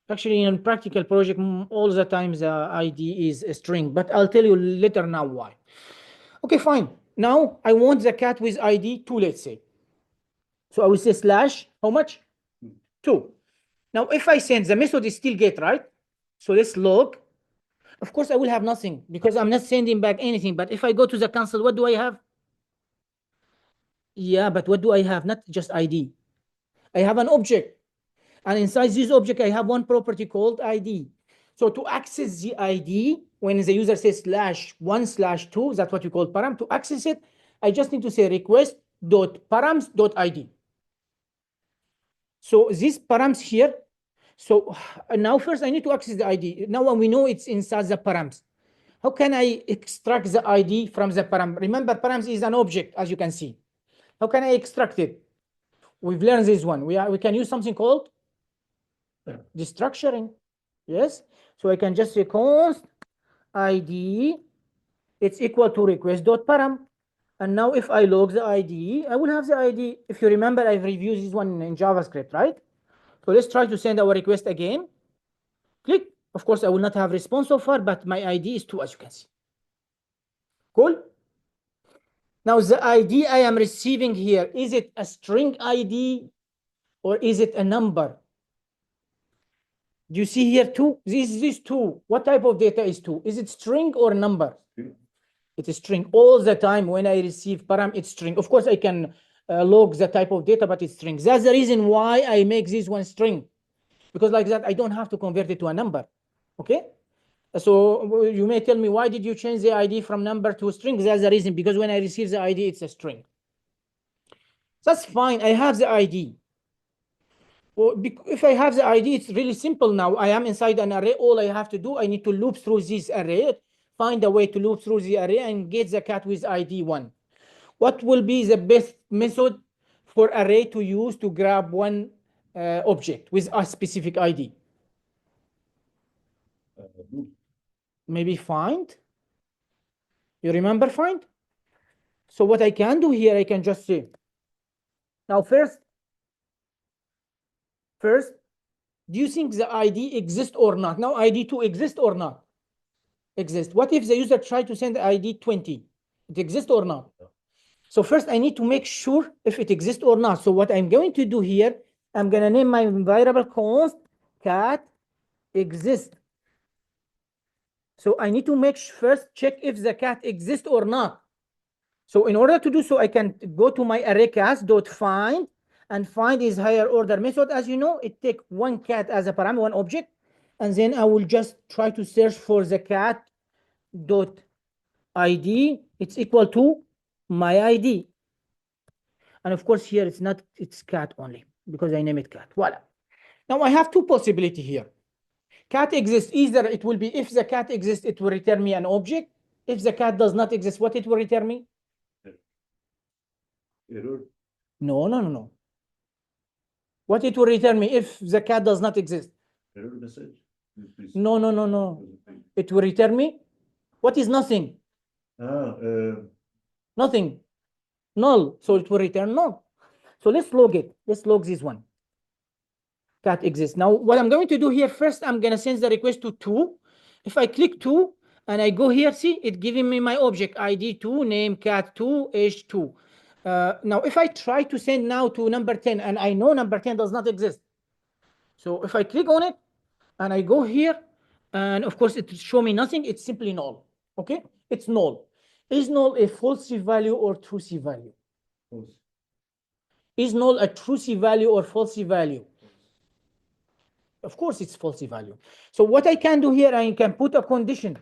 Actually, in practical project, all the time the ID is a string, but I'll tell you later now why. Okay, fine. Now I want the cat with ID 2, let's say. So I will say slash, how much? 2. Now if I send, the method is still get, right? So let's log. Of course, I will have nothing because I'm not sending back anything. But if I go to the console, what do I have? Yeah, but what do I have? Not just ID. I have an object. And inside this object, I have one property called ID. So to access the ID, when the user says /1/2, that's what you call param. To access it, I just need to say request.params.id. So these params here. So now first I need to access the ID. Now when we know it's inside the params, how can I extract the ID from the param? Remember, params is an object, as you can see. How can I extract it? We've learned this one. We can use something called destructuring. Yes. So I can just say const ID, it's equal to request.param. And now if I log the ID, I will have the ID. If you remember, I've reviewed this one in JavaScript, right? So let's try to send our request again. Click. Of course, I will not have response so far, but my ID is 2, as you can see. Cool. Now the ID I am receiving here, is it a string ID or is it a number? Do you see here 2? This is 2. What type of data is 2? Is it string or number? It is string. All the time when I receive param, it's string. Of course, I can log the type of data, but it's string. That's the reason why I make this one string. Because like that, I don't have to convert it to a number. Okay? So you may tell me, why did you change the ID from number to string? That's the reason, because when I receive the ID, it's a string. That's fine. I have the ID. Well, if I have the ID, it's really simple now. I am inside an array. All I have to do, I need to loop through this array, find a way to loop through the array and get the cat with ID 1. What will be the best method for array to use to grab one object with a specific ID? Maybe find. You remember find? So what I can do here, I can just say, now first, do you think the ID exists or not? Now ID 2 exists or not? Exist. What if the user tried to send ID 20? It exists or not? So first I need to make sure if it exists or not. So what I'm going to do here, I'm going to name my variable const cat exist. So I need to make first check if the cat exists or not. So in order to do so, I can go to my array cats.find, and find is higher order method. As you know, it take one cat as a parameter, one object, and then I will just try to search for the cat dot ID. It's equal to my ID. And of course here it's not, it's cat only because I name it cat. Voila. Now I have two possibility here. Cat exists, either it will be, if the cat exists, it will return me an object. If the cat does not exist, what it will return me? Error. No. What it will return me if the cat does not exist? Error message. Please. No. It will return me. What is nothing? Ah, Nothing. Null. So it will return null. So let's log it. Let's log this one. Cat exists. Now what I'm going to do here, first I'm going to send the request to 2. If I click 2 and I go here, see it giving me my object ID 2, name cat 2, age 2. Now if I try to send now to number 10, and I know number 10 does not exist. So if I click on it and I go here, and of course it will show me nothing, it's simply null. Okay, it's null. Is null a false value or true value? false. Is null a true value or false value? Of course it's false value. So what I can do here, I can put a condition.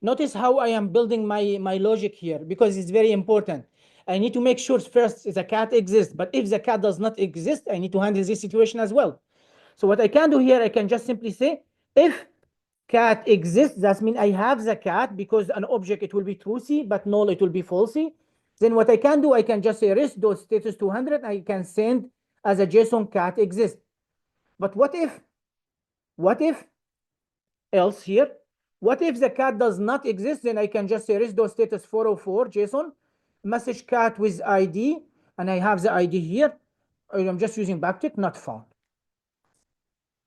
Notice how I am building my logic here, because it's very important. I need to make sure first the cat exists, but if the cat does not exist, I need to handle this situation as well. So what I can do here, I can just simply say, if cat exists, that means I have the cat, because an object, it will be truthy, but null, it will be falsy. Then what I can do, I can just say rest.status 200, I can send as a JSON cat exists. But what if else here? What if the cat does not exist? Then I can just say rest.status 404 JSON, message cat with ID, and I have the ID here. I'm just using backtick, not found.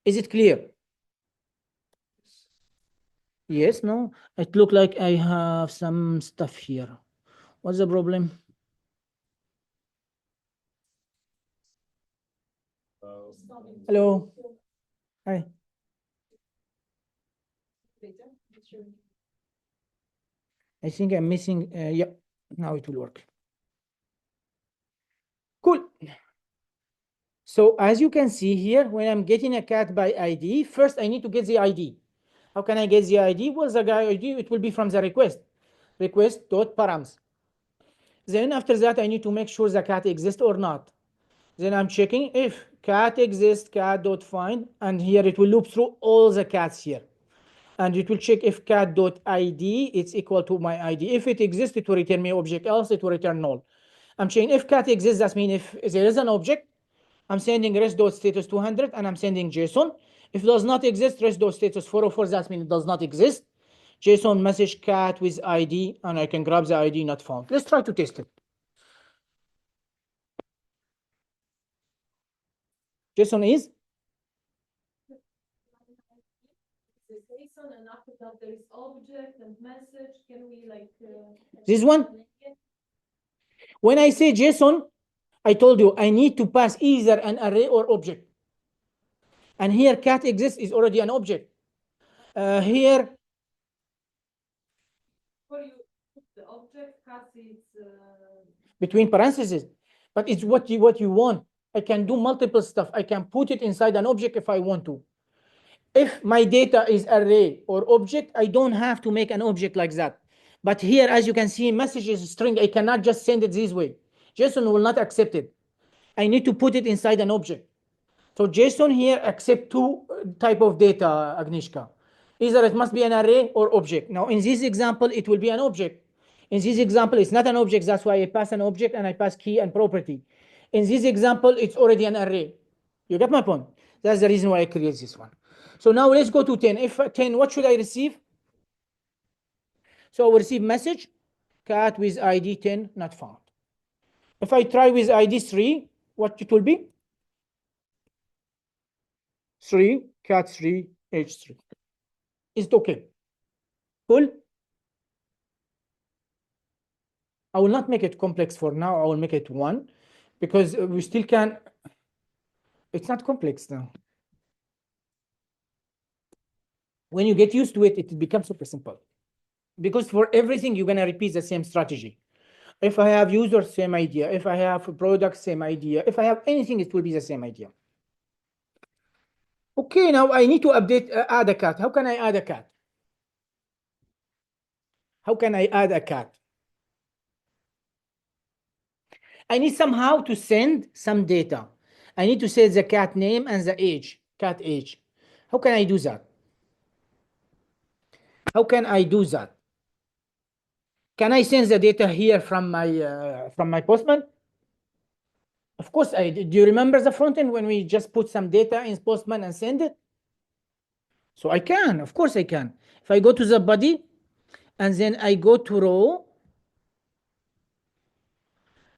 Is it clear? Yes, no? It look like I have some stuff here. What's the problem? Hello. Hi. I think I'm missing, yeah, now it will work. Cool. So as you can see here, when I'm getting a cat by ID, first I need to get the ID. How can I get the ID? Well, the guy ID, it will be from the request.params. Then after that, I need to make sure the cat exists or not. Then I'm checking if cat exists, cat.find, and here it will loop through all the cats here. And it will check if cat.id it's equal to my ID. If it exists, it will return me object, else it will return null. I'm checking if cat exists, that means if there is an object, I'm sending rest.status 200 and I'm sending JSON. If it does not exist, rest.status 404, that means it does not exist. JSON message cat with ID, and I can grab the ID not found. Let's try to test it. JSON is? JSON, and after that there is object and message. Can we like This one? When I say JSON, I told you I need to pass either an array or object. And here cat exists is already an object. Here, for you the object cat is between parentheses, but it's what you want. I can do multiple stuff. I can put it inside an object if I want to. If my data is array or object, I don't have to make an object like that. But here, as you can see, message is string. I cannot just send it this way. JSON will not accept it. I need to put it inside an object. So JSON here accept two type of data, Agnieszka. Either it must be an array or object. Now in this example, it will be an object. In this example, it's not an object. That's why I pass an object and I pass key and property. In this example, it's already an array. You get my point? That's the reason why I create this one. So now let's go to 10. If 10, what should I receive? So I will receive message, cat with ID 10, not found. If I try with ID 3, what it will be? 3, cat 3, H3. Is it okay? Cool. I will not make it complex for now. I will make it 1 because we still can. It's not complex now. When you get used to it, it becomes super simple. because for everything, you're gonna repeat the same strategy. If I have user, same idea. If I have a product, same idea. If I have anything, it will be the same idea. Okay, now I need to update, add a cat. How can I add a cat? How can I add a cat? I need somehow to send some data. I need to say the cat name and the age, cat age. How can I do that? How can I do that? Can I send the data here from my Postman? Of course I do. You remember the front end when we just put some data in Postman and send it? So I can, of course I can. If I go to the body and then I go to row,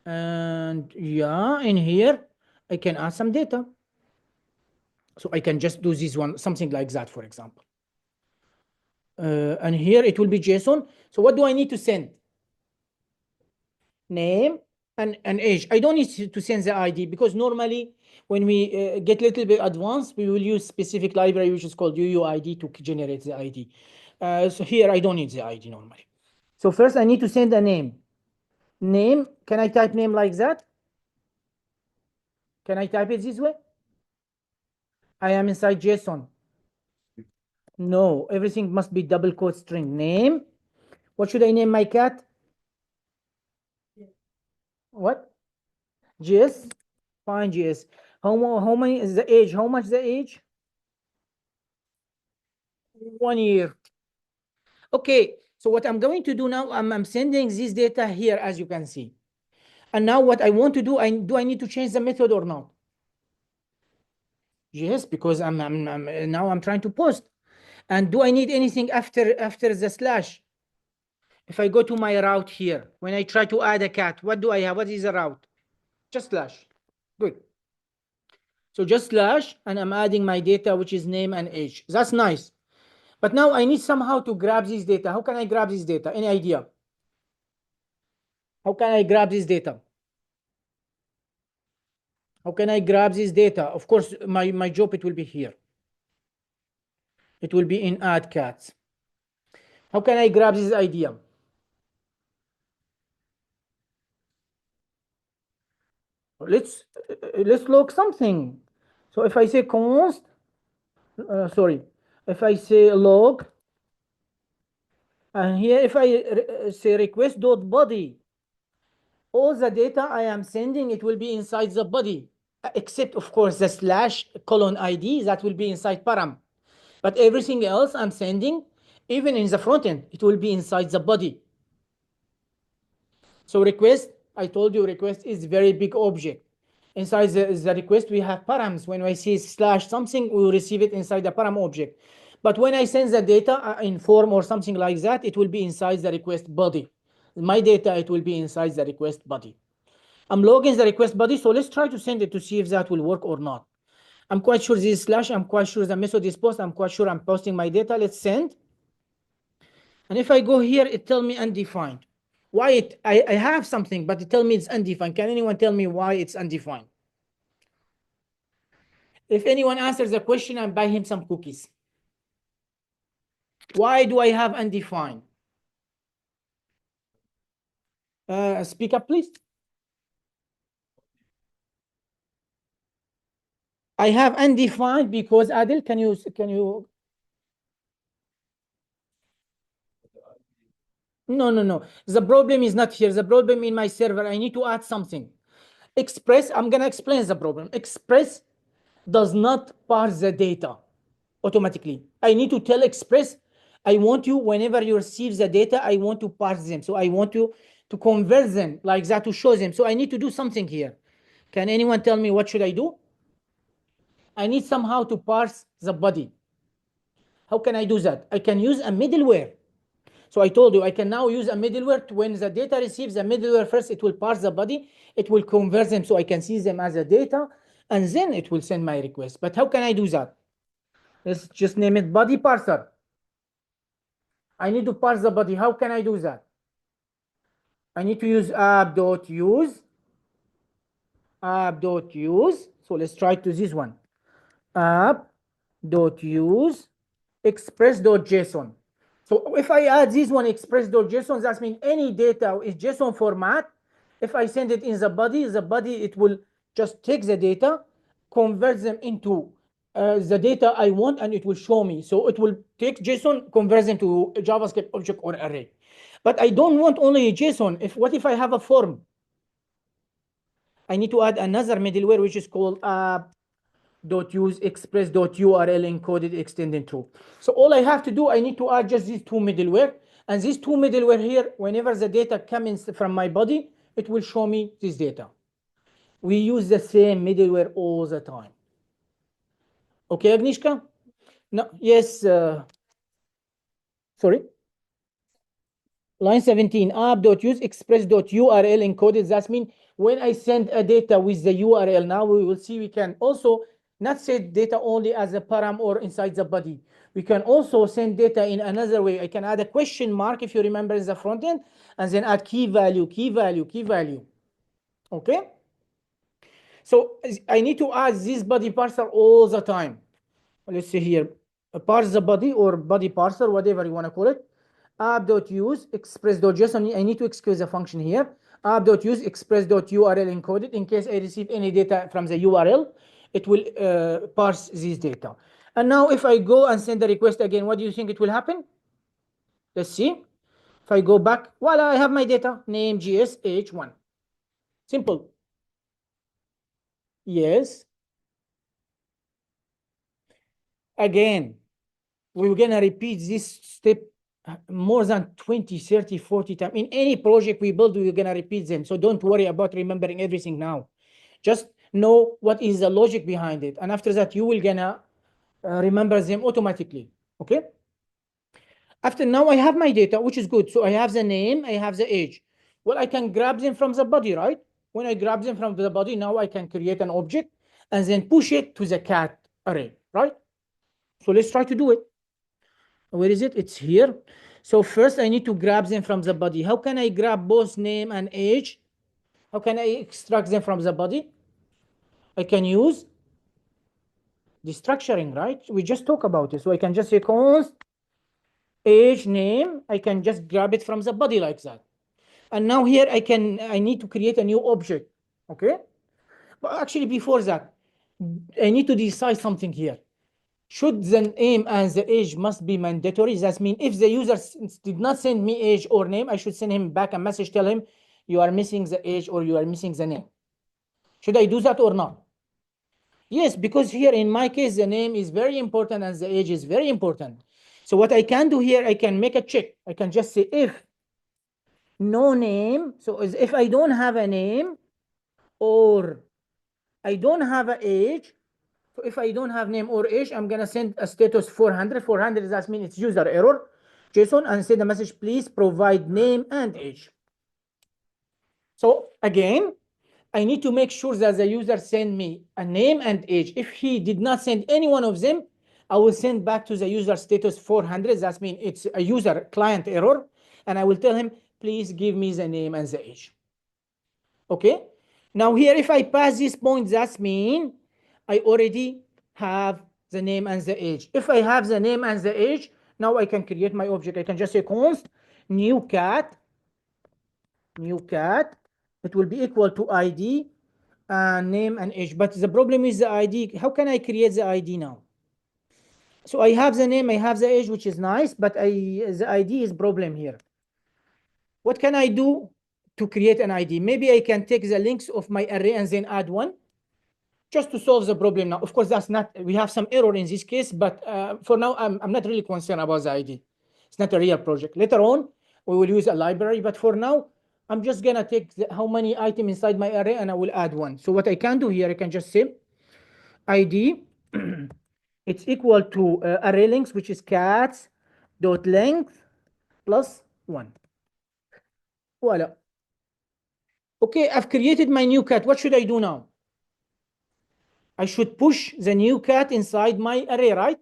and yeah, in here I can add some data. So I can just do this one, something like that, for example. And here it will be JSON. So what do I need to send? Name and age. I don't need to send the ID because normally when we get a little bit advanced, we will use specific library which is called UUID to generate the ID. So here I don't need the ID normally. So first I need to send a name. Name, can I type name like that? Can I type it this way? I am inside JSON. No, everything must be double quote string. Name. What should I name my cat? What? GS? Fine, GS. How many is the age? How much the age? 1 year. Okay, so what I'm going to do now, I'm sending this data here, as you can see. And now what I want to do, do I need to change the method or not? Yes, because now I'm trying to post. And do I need anything after the slash? If I go to my route here, when I try to add a cat, what do I have? What is the route? Just slash. Good. So just slash, and I'm adding my data, which is name and age. That's nice. But now I need somehow to grab this data. How can I grab this data? Any idea? How can I grab this data? How can I grab this data? Of course, my job, it will be here. It will be in add cats. How can I grab this idea? Let's log something. So if I say const, sorry, if I say log, and here if I say request dot body, all the data I am sending, it will be inside the body, except of course the slash colon ID that will be inside param. But everything else I'm sending, even in the front end, it will be inside the body. So request, I told you request is very big object. Inside the request, we have params. When I see slash something, we will receive it inside the param object. But when I send the data in form or something like that, it will be inside the request body. My data, it will be inside the request body. I'm logging the request body, so let's try to send it to see if that will work or not. I'm quite sure this is slash, I'm quite sure the method is post, I'm quite sure I'm posting my data. Let's send. And if I go here, it tells me undefined. Why I have something, but it tells me it's undefined. Can anyone tell me why it's undefined? If anyone answers the question, I buy him some cookies. Why do I have undefined? Speak up, please. I have undefined because Adil, can you? No. The problem is not here. The problem in my server. I need to add something. Express, I'm gonna explain the problem. Express does not parse the data automatically. I need to tell Express, I want you, whenever you receive the data, I want to parse them. So I want you to convert them like that to show them. So I need to do something here. Can anyone tell me what should I do? I need somehow to parse the body. How can I do that? I can use a middleware. So I told you I can now use a middleware to, when the data receives the middleware first, it will parse the body, it will convert them so I can see them as a data, and then it will send my request. But how can I do that? Let's just name it body parser. I need to parse the body. How can I do that? I need to use app.use. App.use. So let's try to this one. App.use express.json. So if I add this one express.json, that means any data is JSON format. If I send it in the body, it will just take the data, convert them into the data I want, and it will show me. So it will take JSON, convert them to a JavaScript object or array. But I don't want only JSON. What if I have a form? I need to add another middleware which is called app.use express.url encoded extended true. So all I have to do, I need to add just these two middleware, and these two middleware here, whenever the data comes from my body, it will show me this data. We use the same middleware all the time. Okay, Agnieszka? No, yes. Sorry. Line 17, app.use express.url encoded. That means when I send a data with the URL, now we will see we can also not send data only as a param or inside the body. We can also send data in another way. I can add a question mark, if you remember, in the front end, and then add key value, key value, key value. Okay? So I need to add this body parser all the time. Let's see here, parse the body or body parser, whatever you want to call it. App.use express.json. I need to excuse the function here. App.use express.url encoded. In case I receive any data from the URL, it will parse this data. And now if I go and send the request again, what do you think it will happen? Let's see. If I go back, voila, I have my data, name GSH1. Simple. Yes. Again, we're going to repeat this step more than 20, 30, 40 times. In any project we build, we're going to repeat them. So don't worry about remembering everything now. Just know what is the logic behind it. And after that, you will gonna remember them automatically. Okay? After now, I have my data, which is good. So I have the name, I have the age. Well, I can grab them from the body, right? When I grab them from the body, now I can create an object and then push it to the cat array, right? So let's try to do it. Where is it? It's here. So first I need to grab them from the body. How can I grab both name and age? How can I extract them from the body? I can use destructuring, right? We just talked about it. So I can just say const age name. I can just grab it from the body like that. And now here I need to create a new object. Okay? But actually before that, I need to decide something here. Should the name and the age must be mandatory? That means if the user did not send me age or name, I should send him back a message, tell him you are missing the age or you are missing the name. Should I do that or not? Yes, because here in my case, the name is very important and the age is very important. So what I can do here, I can make a check. I can just say if no name, so if I don't have a name or I don't have an age, so if I don't have name or age, I'm gonna send a status 400. 400 that means it's user error JSON, and send a message, please provide name and age. So again, I need to make sure that the user send me a name and age. If he did not send any one of them, I will send back to the user status 400. That means it's a user client error. And I will tell him, please give me the name and the age. Okay. Now here, if I pass this point, that means I already have the name and the age. If I have the name and the age, now I can create my object. I can just say const new cat. It will be equal to ID and name and age. But the problem is the ID. How can I create the ID now? So I have the name, I have the age, which is nice, but the ID is problem here. What can I do to create an ID? Maybe I can take the links of my array and then add one just to solve the problem now. Of course, that's not, we have some error in this case, but for now, I'm not really concerned about the ID. It's not a real project. Later on, we will use a library, but for now, I'm just gonna take how many items inside my array and I will add one. So what I can do here, I can just say ID, it's equal to array length, which is cats dot length plus 1. Voila. Okay, I've created my new cat. What should I do now? I should push the new cat inside my array, right?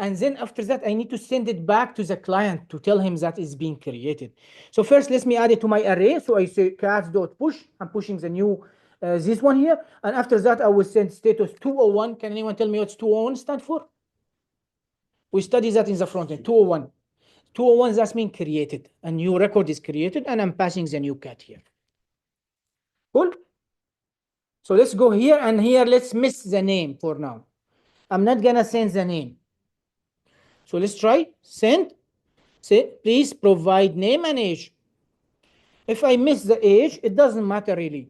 And then after that, I need to send it back to the client to tell him that it's being created. So first, let me add it to my array. So I say cats.push. I'm pushing the new, this one here. And after that, I will send status 201. Can anyone tell me what 201 stand for? We studied that in the front end, 201. 201, that's mean created. A new record is created, and I'm passing the new cat here. Cool. So let's go here, and here let's miss the name for now. I'm not gonna send the name. So let's try send. Say, please provide name and age. If I miss the age, it doesn't matter really.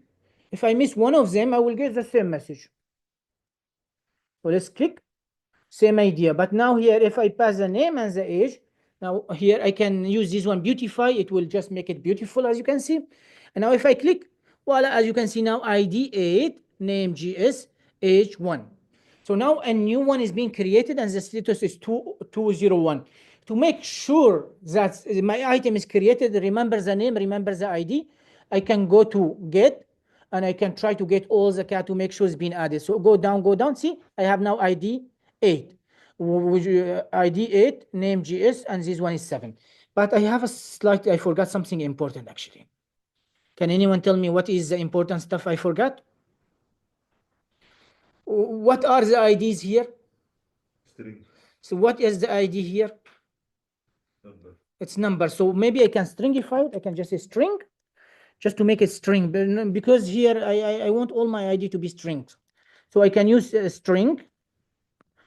If I miss one of them, I will get the same message. So let's click, same idea. But now here, if I pass the name and the age, now here I can use this one, beautify. It will just make it beautiful, as you can see. And now if I click, voila, as you can see now, ID 8, name GS, age 1. So now a new one is being created and the status is 201. To make sure that my item is created, remember the name, remember the ID, I can go to get and I can try to get all the cat to make sure it's been added. So go down, see, I have now ID 8. ID 8, name GS, and this one is 7. But I have a slight, I forgot something important actually. Can anyone tell me what is the important stuff I forgot? What are the IDs here? String So what is the ID here? number. It's number. So maybe I can stringify it. I can just say string, just to make it string. Because here I want all my ID to be strings. So I can use a string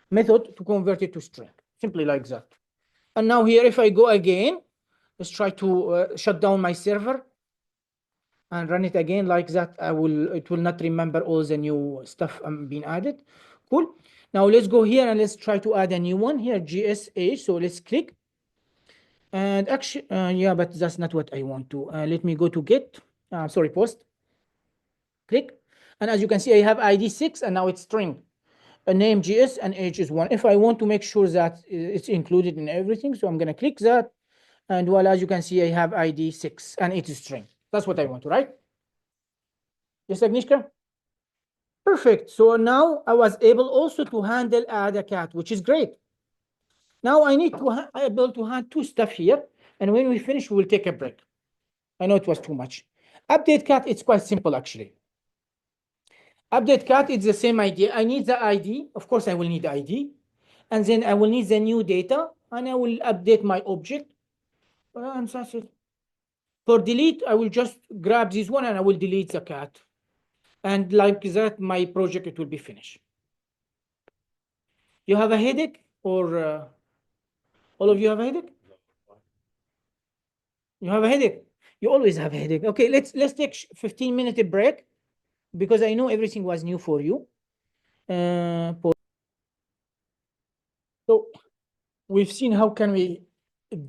method to convert it to string, simply like that. And now here, if I go again, let's try to shut down my server and run it again like that. It will not remember all the new stuff being added. Cool. Now let's go here and let's try to add a new one here, GSH. So let's click. And actually, yeah, but that's not what I want to. Let me go to get, sorry, post. Click. And as you can see, I have ID 6 and now it's string. A name GS and age is 1. If I want to make sure that it's included in everything, so I'm going to click that. And well, as you can see, I have ID 6 and it is string. That's what I want to write. Yes, Agnieszka? Perfect. So now I was able also to handle add a cat, which is great. Now I need to able to handle two stuff here. And when we finish, we will take a break. I know it was too much. Update cat, it's quite simple actually. Update cat, it's the same idea. I need the ID. Of course, I will need ID. And then I will need the new data. And I will update my object. And that's it. For delete, I will just grab this one and I will delete the cat. And like that, my project, it will be finished. You have a headache? Or all of you have a headache? You have a headache? You always have a headache. Okay, let's take 15-minute break because I know everything was new for you. So we've seen how can we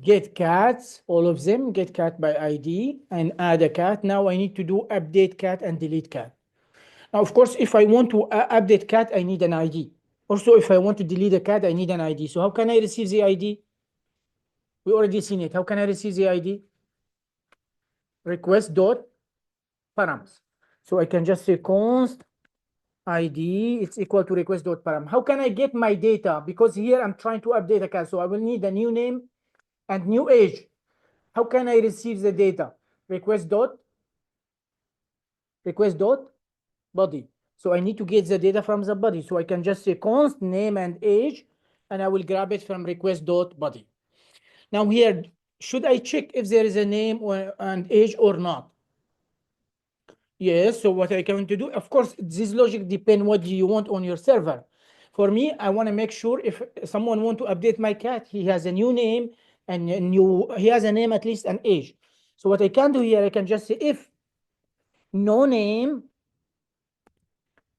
get cats, all of them, get cat by ID and add a cat. Now I need to do update cat and delete cat. Now, of course, if I want to update cat, I need an ID. Also, if I want to delete a cat, I need an ID. So how can I receive the ID? We already seen it. How can I receive the ID? Request dot params. So I can just say const ID, it's equal to request dot param. How can I get my data? Because here I'm trying to update a cat. So I will need a new name and new age. How can I receive the data? Request dot body. So I need to get the data from the body. So I can just say const name and age, and I will grab it from request dot body. Now here, should I check if there is a name and age or not? Yes, so what I going to do, of course, this logic depends what do you want on your server. For me, I want to make sure if someone want to update my cat, he has a new name and he has a name at least and age. So what I can do here, I can just say if no name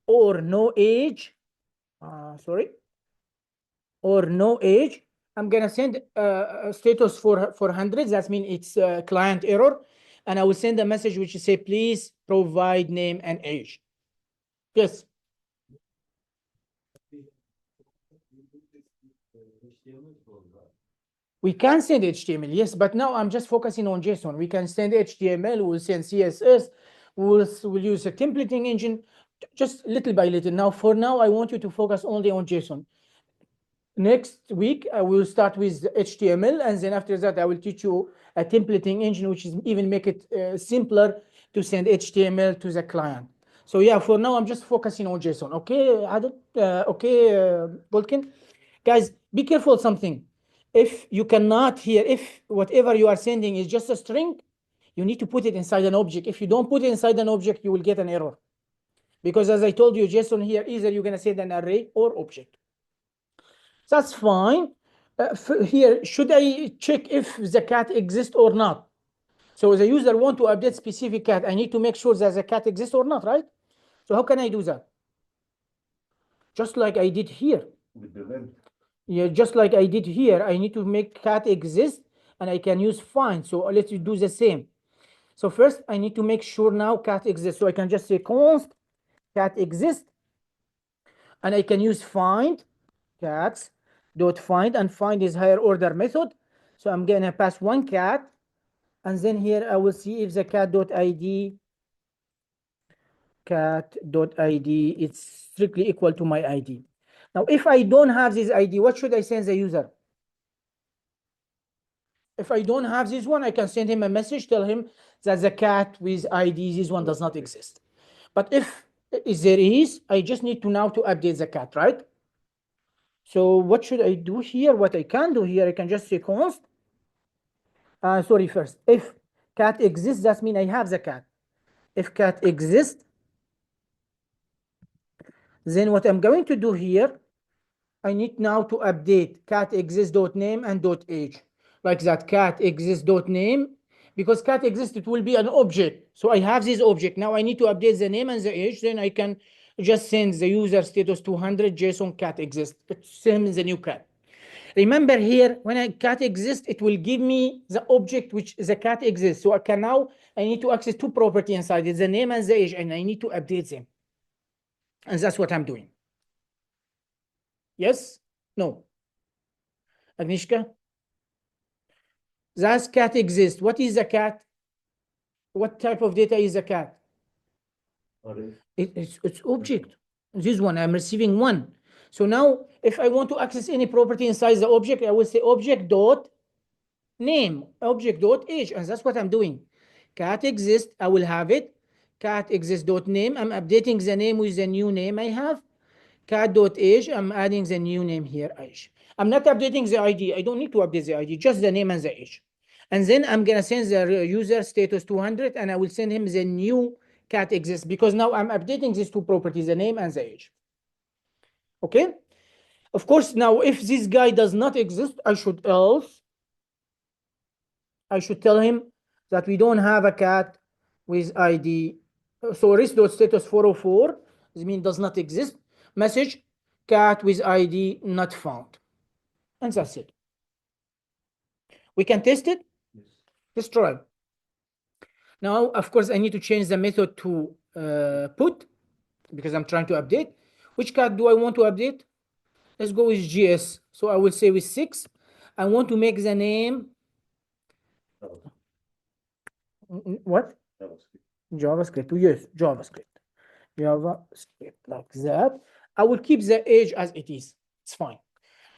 or no age, or no age, I'm gonna send a status for hundreds. That means it's a client error, and I will send a message which say please provide name and age. Yes. We can send HTML, yes, but now I'm just focusing on JSON. We can send HTML, we'll send CSS, we'll use a templating engine, just little by little. Now, for now, I want you to focus only on JSON. Next week, I will start with HTML, and then after that, I will teach you a templating engine, which is even make it simpler to send HTML to the client. So yeah, for now, I'm just focusing on JSON. Okay, Adel? Okay, Bolkin? Guys, be careful something. if you cannot here, if whatever you are sending is just a string, you need to put it inside an object. If you don't put it inside an object, you will get an error. Because as I told you, JSON here, either you're going to send an array or object. That's fine. Here, should I check if the cat exists or not? So the user want to update specific cat. I need to make sure that the cat exists or not, right? So how can I do that? Just like I did here. With the length. Yeah, just like I did here, I need to make cat exist and I can use find. So let's do the same. So first I need to make sure now cat exists. So I can just say const cat exist and I can use find cats dot find, and find is higher order method. So I'm gonna pass one cat, and then here I will see if the cat dot ID is strictly equal to my ID. Now, if I don't have this ID, what should I send the user? If I don't have this one, I can send him a message, tell him that the cat with ID, this one does not exist. But if there is, I just need to now to update the cat, right? So what should I do here? What I can do here, I can just say const. Sorry, first, if cat exists, that means I have the cat. If cat exists, then what I'm going to do here, I need now to update cat exists.name and .age. Like that, cat exists.name, because cat exists, it will be an object. So I have this object. Now I need to update the name and the age. Then I can just send the user status 200 JSON cat exists. It's same as the new cat. Remember here, when a cat exists, it will give me the object which the cat exists. So I need to access two property inside it, the name and the age, and I need to update them. And that's what I'm doing. Yes? No? Agnieszka? That cat exists. What is the cat? What type of data is the cat? Array. It's object. This one, I'm receiving one. So now, if I want to access any property inside the object, I will say object dot name, object dot age, and that's what I'm doing. Cat exists, I will have it. Cat exists dot name, I'm updating the name with the new name I have. Cat dot age, I'm adding the new name here, age. I'm not updating the ID. I don't need to update the ID, just the name and the age. And then I'm gonna send the user status 200, and I will send him the new cat exists, because now I'm updating these two properties, the name and the age. Okay? Of course, now if this guy does not exist, I should tell him that we don't have a cat with ID. So risk.status 404, this means does not exist. Message, cat with ID not found. And that's it. We can test it? Yes. Let's try. Now, of course, I need to change the method to put, because I'm trying to update. Which cat do I want to update? Let's go with GS. So I will say with 6. I want to make the name. What? JavaScript. Yes, JavaScript. JavaScript, like that. I will keep the age as it is. It's fine.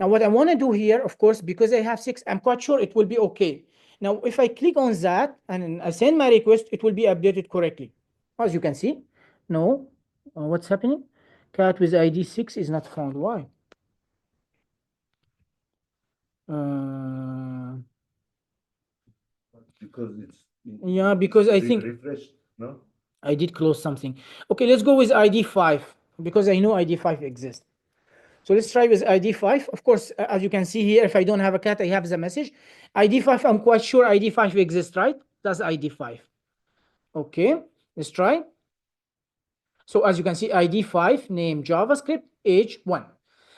Now, what I want to do here, of course, because I have 6, I'm quite sure it will be okay. Now, if I click on that and I send my request, it will be updated correctly. As you can see. No. What's happening? Cat with ID 6 is not found. Why? Because it's. Yeah, because I think refreshed, no? I did close something. Okay, let's go with ID 5, because I know ID 5 exists. So let's try with ID 5. Of course, as you can see here, if I don't have a cat, I have the message. ID 5, I'm quite sure ID 5 exists, right? That's ID 5. Okay, let's try. So as you can see, ID 5, name JavaScript, age 1.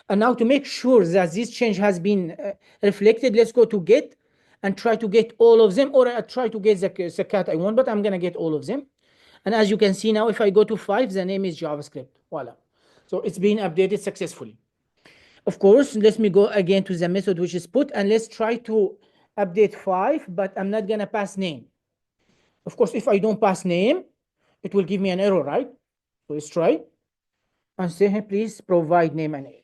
And now to make sure that this change has been reflected, let's go to get and try to get all of them, or I try to get the cat I want, but I'm gonna get all of them. And as you can see now, if I go to 5, the name is JavaScript. Voila. So it's been updated successfully. Of course, let me go again to the method which is put, and let's try to update 5, but I'm not gonna pass name. Of course, if I don't pass name, it will give me an error, right? So let's try and say, hey, please provide name and age.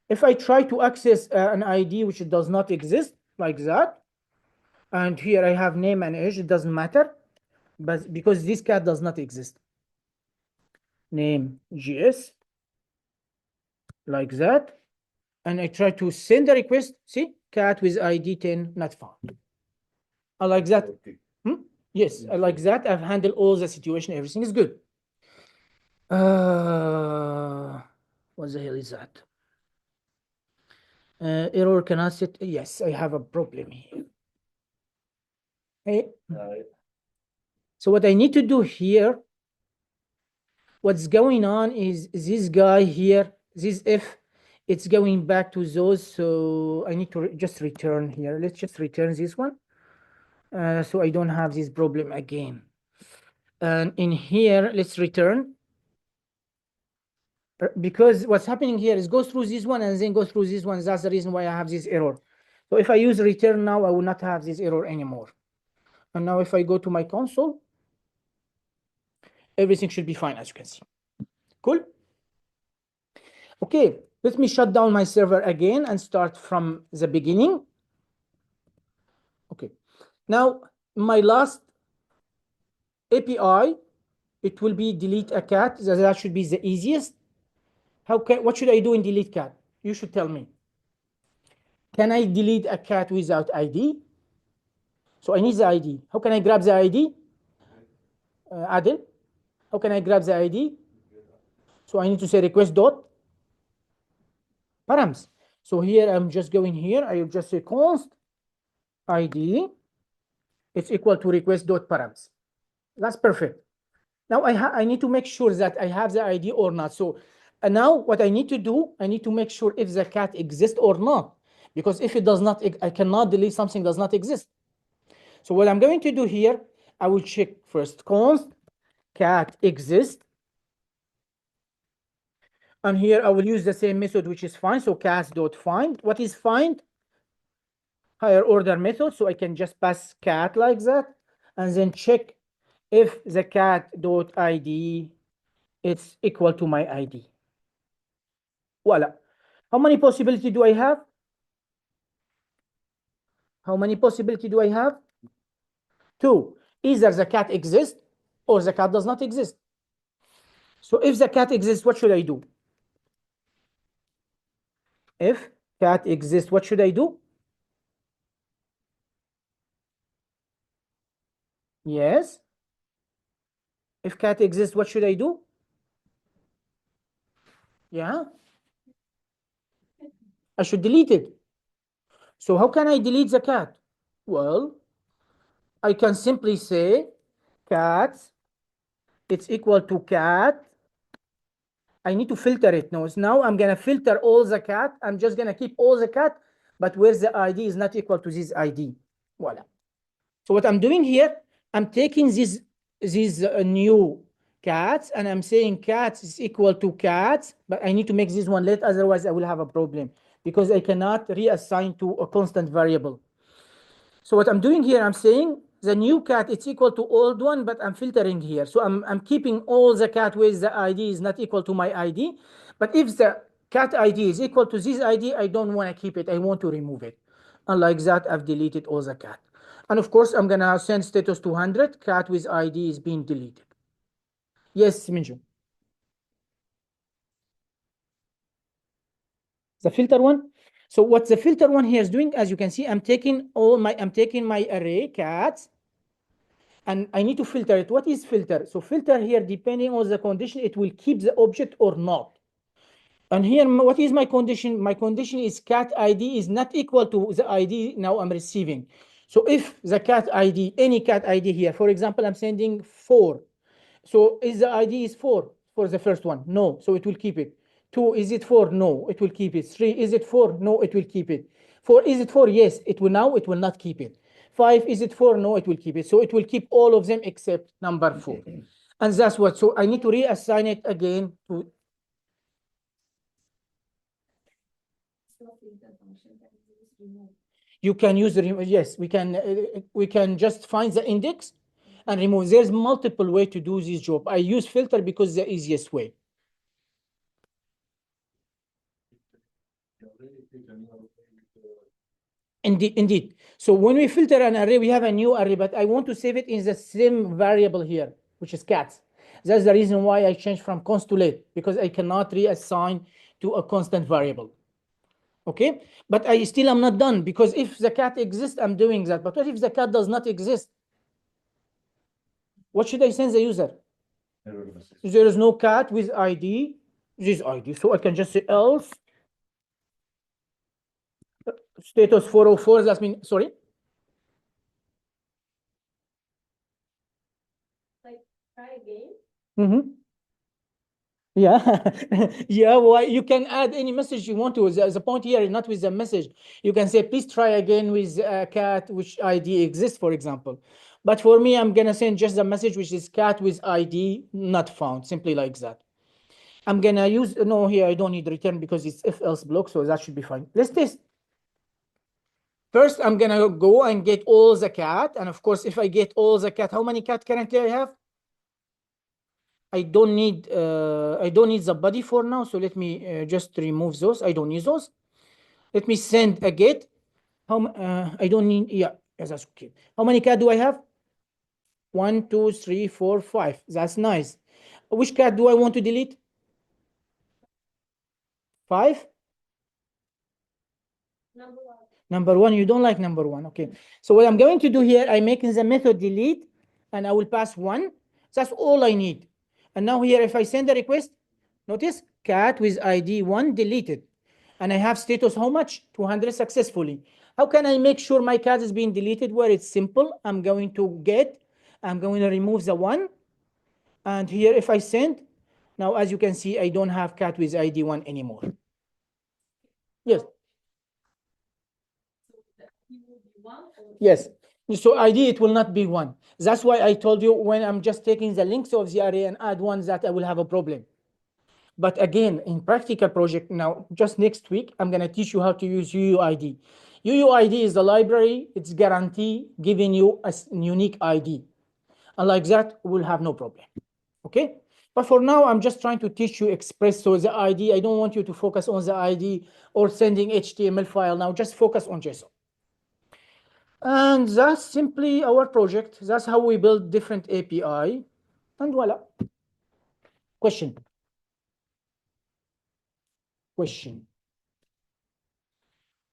If I try to access an ID which does not exist, like that, and here I have name and age, it doesn't matter, but because this cat does not exist. Name GS, like that. and I try to send the request. See, cat with ID 10 not found. I like that. Okay. Yes, I like that. I've handled all the situation. Everything is good. What the hell is that? Error cannot set. Yes, I have a problem here. Hey, so what I need to do here, what's going on is this guy here, this if, it's going back to those. So I need to just return here. Let's just return this one. So I don't have this problem again. And in here, let's return. Because what's happening here is go through this one and then go through this one. That's the reason why I have this error. So if I use return now, I will not have this error anymore. And now if I go to my console, everything should be fine, as you can see. Cool. Okay, let me shut down my server again and start from the beginning. Okay, now my last API, it will be delete a cat. That should be the easiest. What should I do in delete cat? You should tell me. Can I delete a cat without ID? So I need the ID. How can I grab the ID? Adil, how can I grab the ID? So I need to say request dot params. So here I'm just going here. I will just say const ID. It's equal to request dot params. That's perfect. Now I need to make sure that I have the ID or not. So now what I need to do, I need to make sure if the cat exists or not. Because if it does not, I cannot delete something does not exist. So what I'm going to do here, I will check first const cat exist. And here I will use the same method, which is find. So cat.find. What is find? Higher order method. So I can just pass cat like that and then check if the cat.id it's equal to my ID. Voila. How many possibility do I have? How many possibility do I have? 2. Either the cat exists or the cat does not exist. So if the cat exists, what should I do? If cat exists, what should I do? Yes. If cat exists, what should I do? Yeah. I should delete it. So how can I delete the cat? Well, I can simply say cat, it's equal to cat. I need to filter it. No, so now I'm going to filter all the cat. I'm just going to keep all the cat, but where the ID is not equal to this ID. Voila. So what I'm doing here, I'm taking these new cats and I'm saying cats is equal to cats, but I need to make this one let, otherwise I will have a problem because I cannot reassign to a constant variable. So what I'm doing here, I'm saying the new cat it's equal to old one, but I'm filtering here. So I'm keeping all the cat with the ID is not equal to my ID. But if the cat ID is equal to this ID, I don't want to keep it. I want to remove it. And like that, I've deleted all the cat. And of course, I'm going to send status 200. Cat with ID is being deleted. Yes, Minju. The filter one. So what the filter one here is doing, as you can see, I'm taking my array cats, and I need to filter it. What is filter? So filter here, depending on the condition, it will keep the object or not. And here, what is my condition? My condition is cat ID is not equal to the ID now I'm receiving. So if the cat ID, any cat ID here, for example, I'm sending 4. So is the ID is 4 for the first one? No, so it will keep it. 2, is it 4? No, it will keep it. 3, is it 4? No, it will keep it. 4, is it 4? Yes, it will now, it will not keep it. 5, is it 4? No, it will keep it. So it will keep all of them except number 4. And that's what, so I need to reassign it again to. You can use the yes, we can just find the index and remove. There's multiple way to do this job. I use filter because the easiest way. Indeed. So when we filter an array, we have a new array, but I want to save it in the same variable here, which is cats. That's the reason why I changed from const to let, because I cannot reassign to a constant variable. Okay, but I still am not done, because if the cat exists, I'm doing that. But what if the cat does not exist? What should I send the user? Error message. There is no cat with ID, this ID. So I can just say else status 404. That means, sorry. Like, try again. Mm-hmm. Yeah, yeah. Why, you can add any message you want to. The point here is not with the message. You can say, please try again with a cat which ID exists, for example. But for me, I'm gonna send just the message which is cat with ID not found, simply like that. I'm gonna use, no, here I don't need return because it's if else block, so that should be fine. Let's test. First, I'm gonna go and get all the cat, and of course, if I get all the cat, how many cat currently I have? I don't need the body for now, so let me just remove those. I don't need those. Let me send a get. I don't need, yeah, yes, that's okay. How many cat do I have? 1, 2, 3, 4, 5. That's nice. Which cat do I want to delete? 5. Number one. Number 1, you don't like number 1. Okay. So what I'm going to do here, I'm making the method delete, and I will pass 1. That's all I need. And now here, if I send a request, notice cat with ID 1 deleted. And I have status how much? 200 successfully. How can I make sure my cat is being deleted? Where it's simple. I'm going to I'm going to remove the 1. And here, if I send, now as you can see, I don't have cat with ID 1 anymore. Yes. So that he will be one or Yes. So ID, it will not be 1. That's why I told you when I'm just taking the links of the array and add ones that I will have a problem. But again, in practical project now, just next week, I'm going to teach you how to use UUID. UUID is the library. It's guarantee giving you a unique ID. And like that, we'll have no problem. Okay? But for now, I'm just trying to teach you Express. So the ID, I don't want you to focus on the ID or sending HTML file now. Just focus on JSON. And that's simply our project. That's how we build different API. And voila. Question. Question.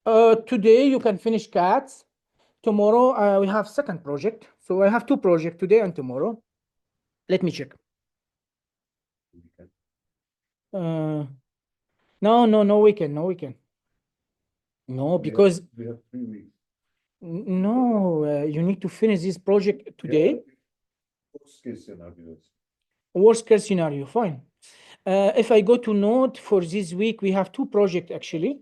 Today you can finish cats. Tomorrow we have second project. So I have 2 projects today and tomorrow. Let me check. No weekend, no weekend. No, because We have 3 weeks. no, you need to finish this project today. Worst case scenarios. Worst case scenario, fine. If I go to Node for this week, we have 2 projects actually.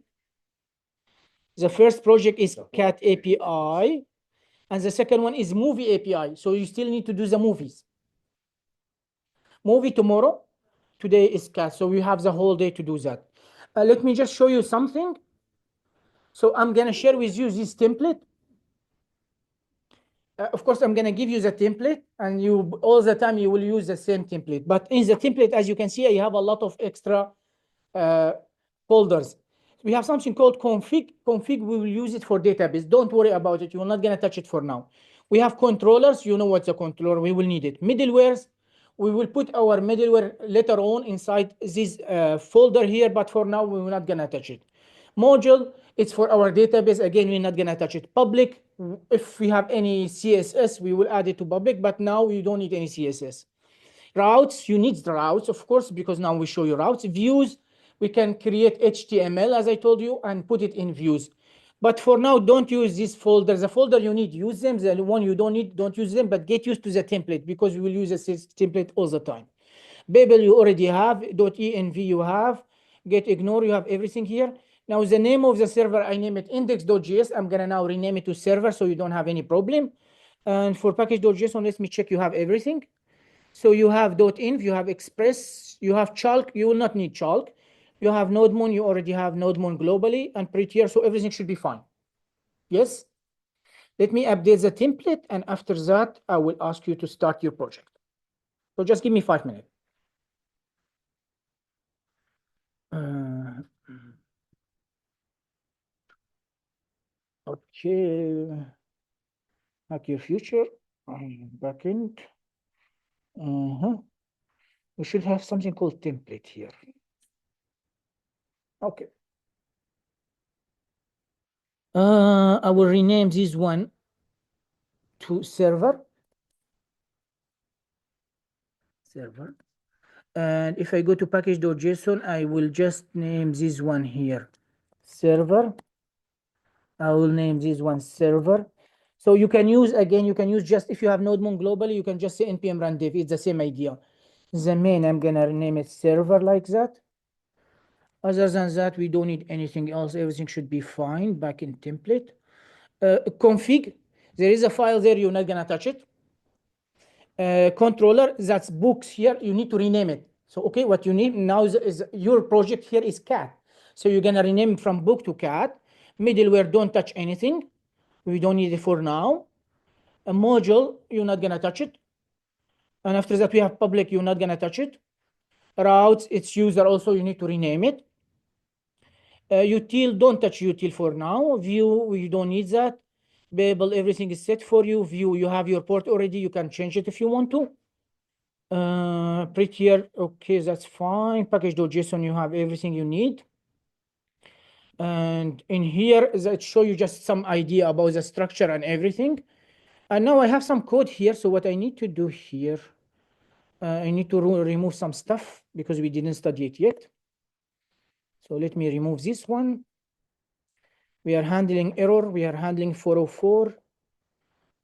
The first project is Cat API, and the second one is Movie API. So you still need to do the movies. Movie tomorrow, today is Cat. So we have the whole day to do that. Let me just show you something. So I'm gonna share with you this template. Of course, I'm gonna give you the template, and you all the time you will use the same template. But in the template, as you can see, I have a lot of extra folders. We have something called config. Config, we will use it for database. Don't worry about it. You're not gonna touch it for now. We have controllers. You know what's a controller. We will need it. Middlewares. We will put our middleware later on inside this folder here, but for now, we're not gonna touch it. Module, it's for our database. Again, we're not gonna touch it. Public, if we have any CSS, we will add it to public, but now you don't need any CSS. Routes, you need the routes, of course, because now we show you routes. Views, we can create HTML, as I told you, and put it in views. But for now, don't use this folder. The folder you need, use them. The one you don't need, don't use them, but get used to the template because we will use this template all the time. Babel, you already have. .env, you have. Get ignore, you have everything here. Now, the name of the server, I name it index.js. I'm going to now rename it to server so you don't have any problem. And for package.json, let me check you have everything. So you have .env, you have Express, you have Chalk. You will not need Chalk. You have NodeMon. You already have NodeMon globally and Prettier. So everything should be fine. Yes? Let me update the template. And after that, I will ask you to start your project. So just give me 5 minutes. Okay. Hack your future. Backend. We should have something called template here. Okay. I will rename this one to server. And if I go to package.json, I will just name this one here server. I will name this one server. So you can use, again, you can use just, if you have NodeMoon globally, you can just say npm run dev. It's the same idea. The main, I'm gonna rename it server like that. Other than that, we don't need anything else. Everything should be fine back in template. Config, there is a file there, you're not gonna touch it. Controller, that's books here, you need to rename it. So, okay, what you need now is your project here is cat. So you're gonna rename from book to cat. Middleware, don't touch anything. We don't need it for now. A module, you're not gonna touch it. And after that, we have public, you're not gonna touch it. Routes, it's user also, you need to rename it. Util, don't touch util for now. View, we don't need that. Babel, everything is set for you. View, you have your port already, you can change it if you want to. Prettier, okay, that's fine. Package.json, you have everything you need. And in here, that show you just some idea about the structure and everything. And now I have some code here. So what I need to do here, I need to remove some stuff because we didn't study it yet. So let me remove this one. We are handling error. We are handling 404.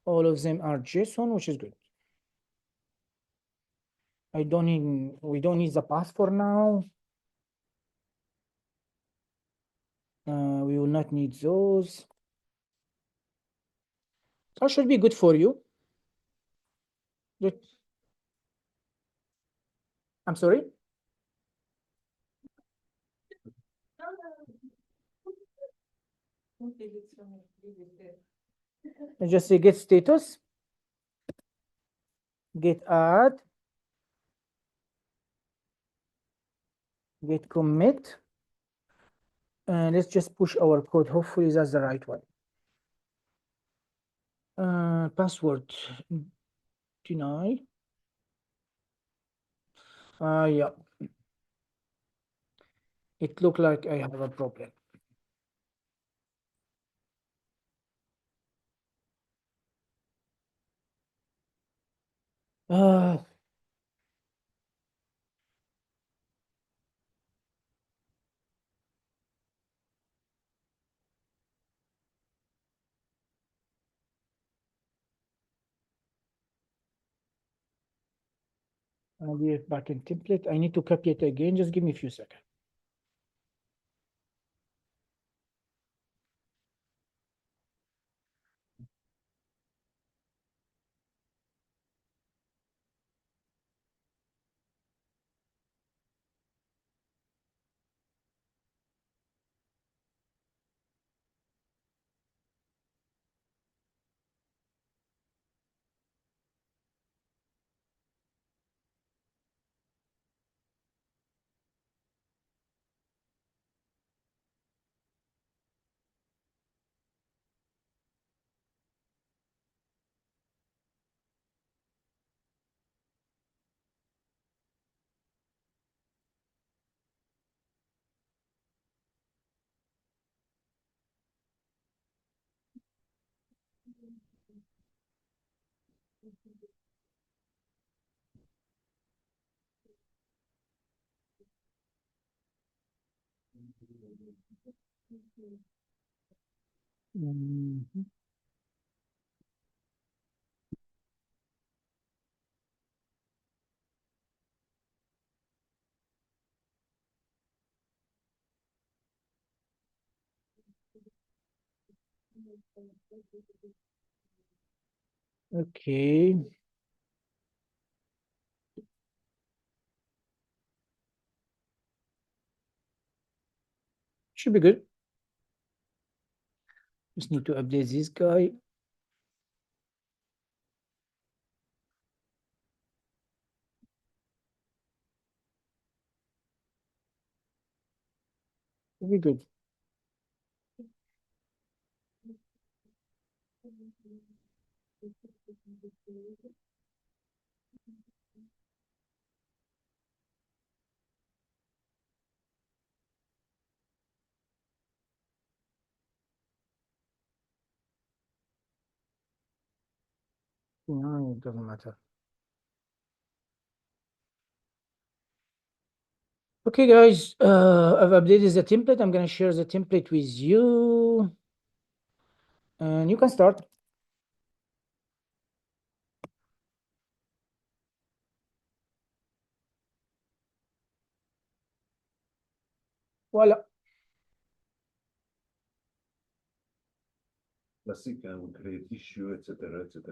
All of them are JSON, which is good. We don't need the path for now. We will not need those. That should be good for you. I'm sorry? I just say get status, get add, get commit, and let's just push our code. Hopefully that's the right one. Password deny. Yeah. It looked like I have a problem. I'll be back in template. I need to copy it again. Just give me a few seconds. Mhm. Okay. Should be good. Just need to update this guy. Should be good. No, it doesn't matter. Okay, guys, I've updated the template. I'm gonna share the template with you. And you can start. Voila. Classique, hein, vous créez issue, etc., etc.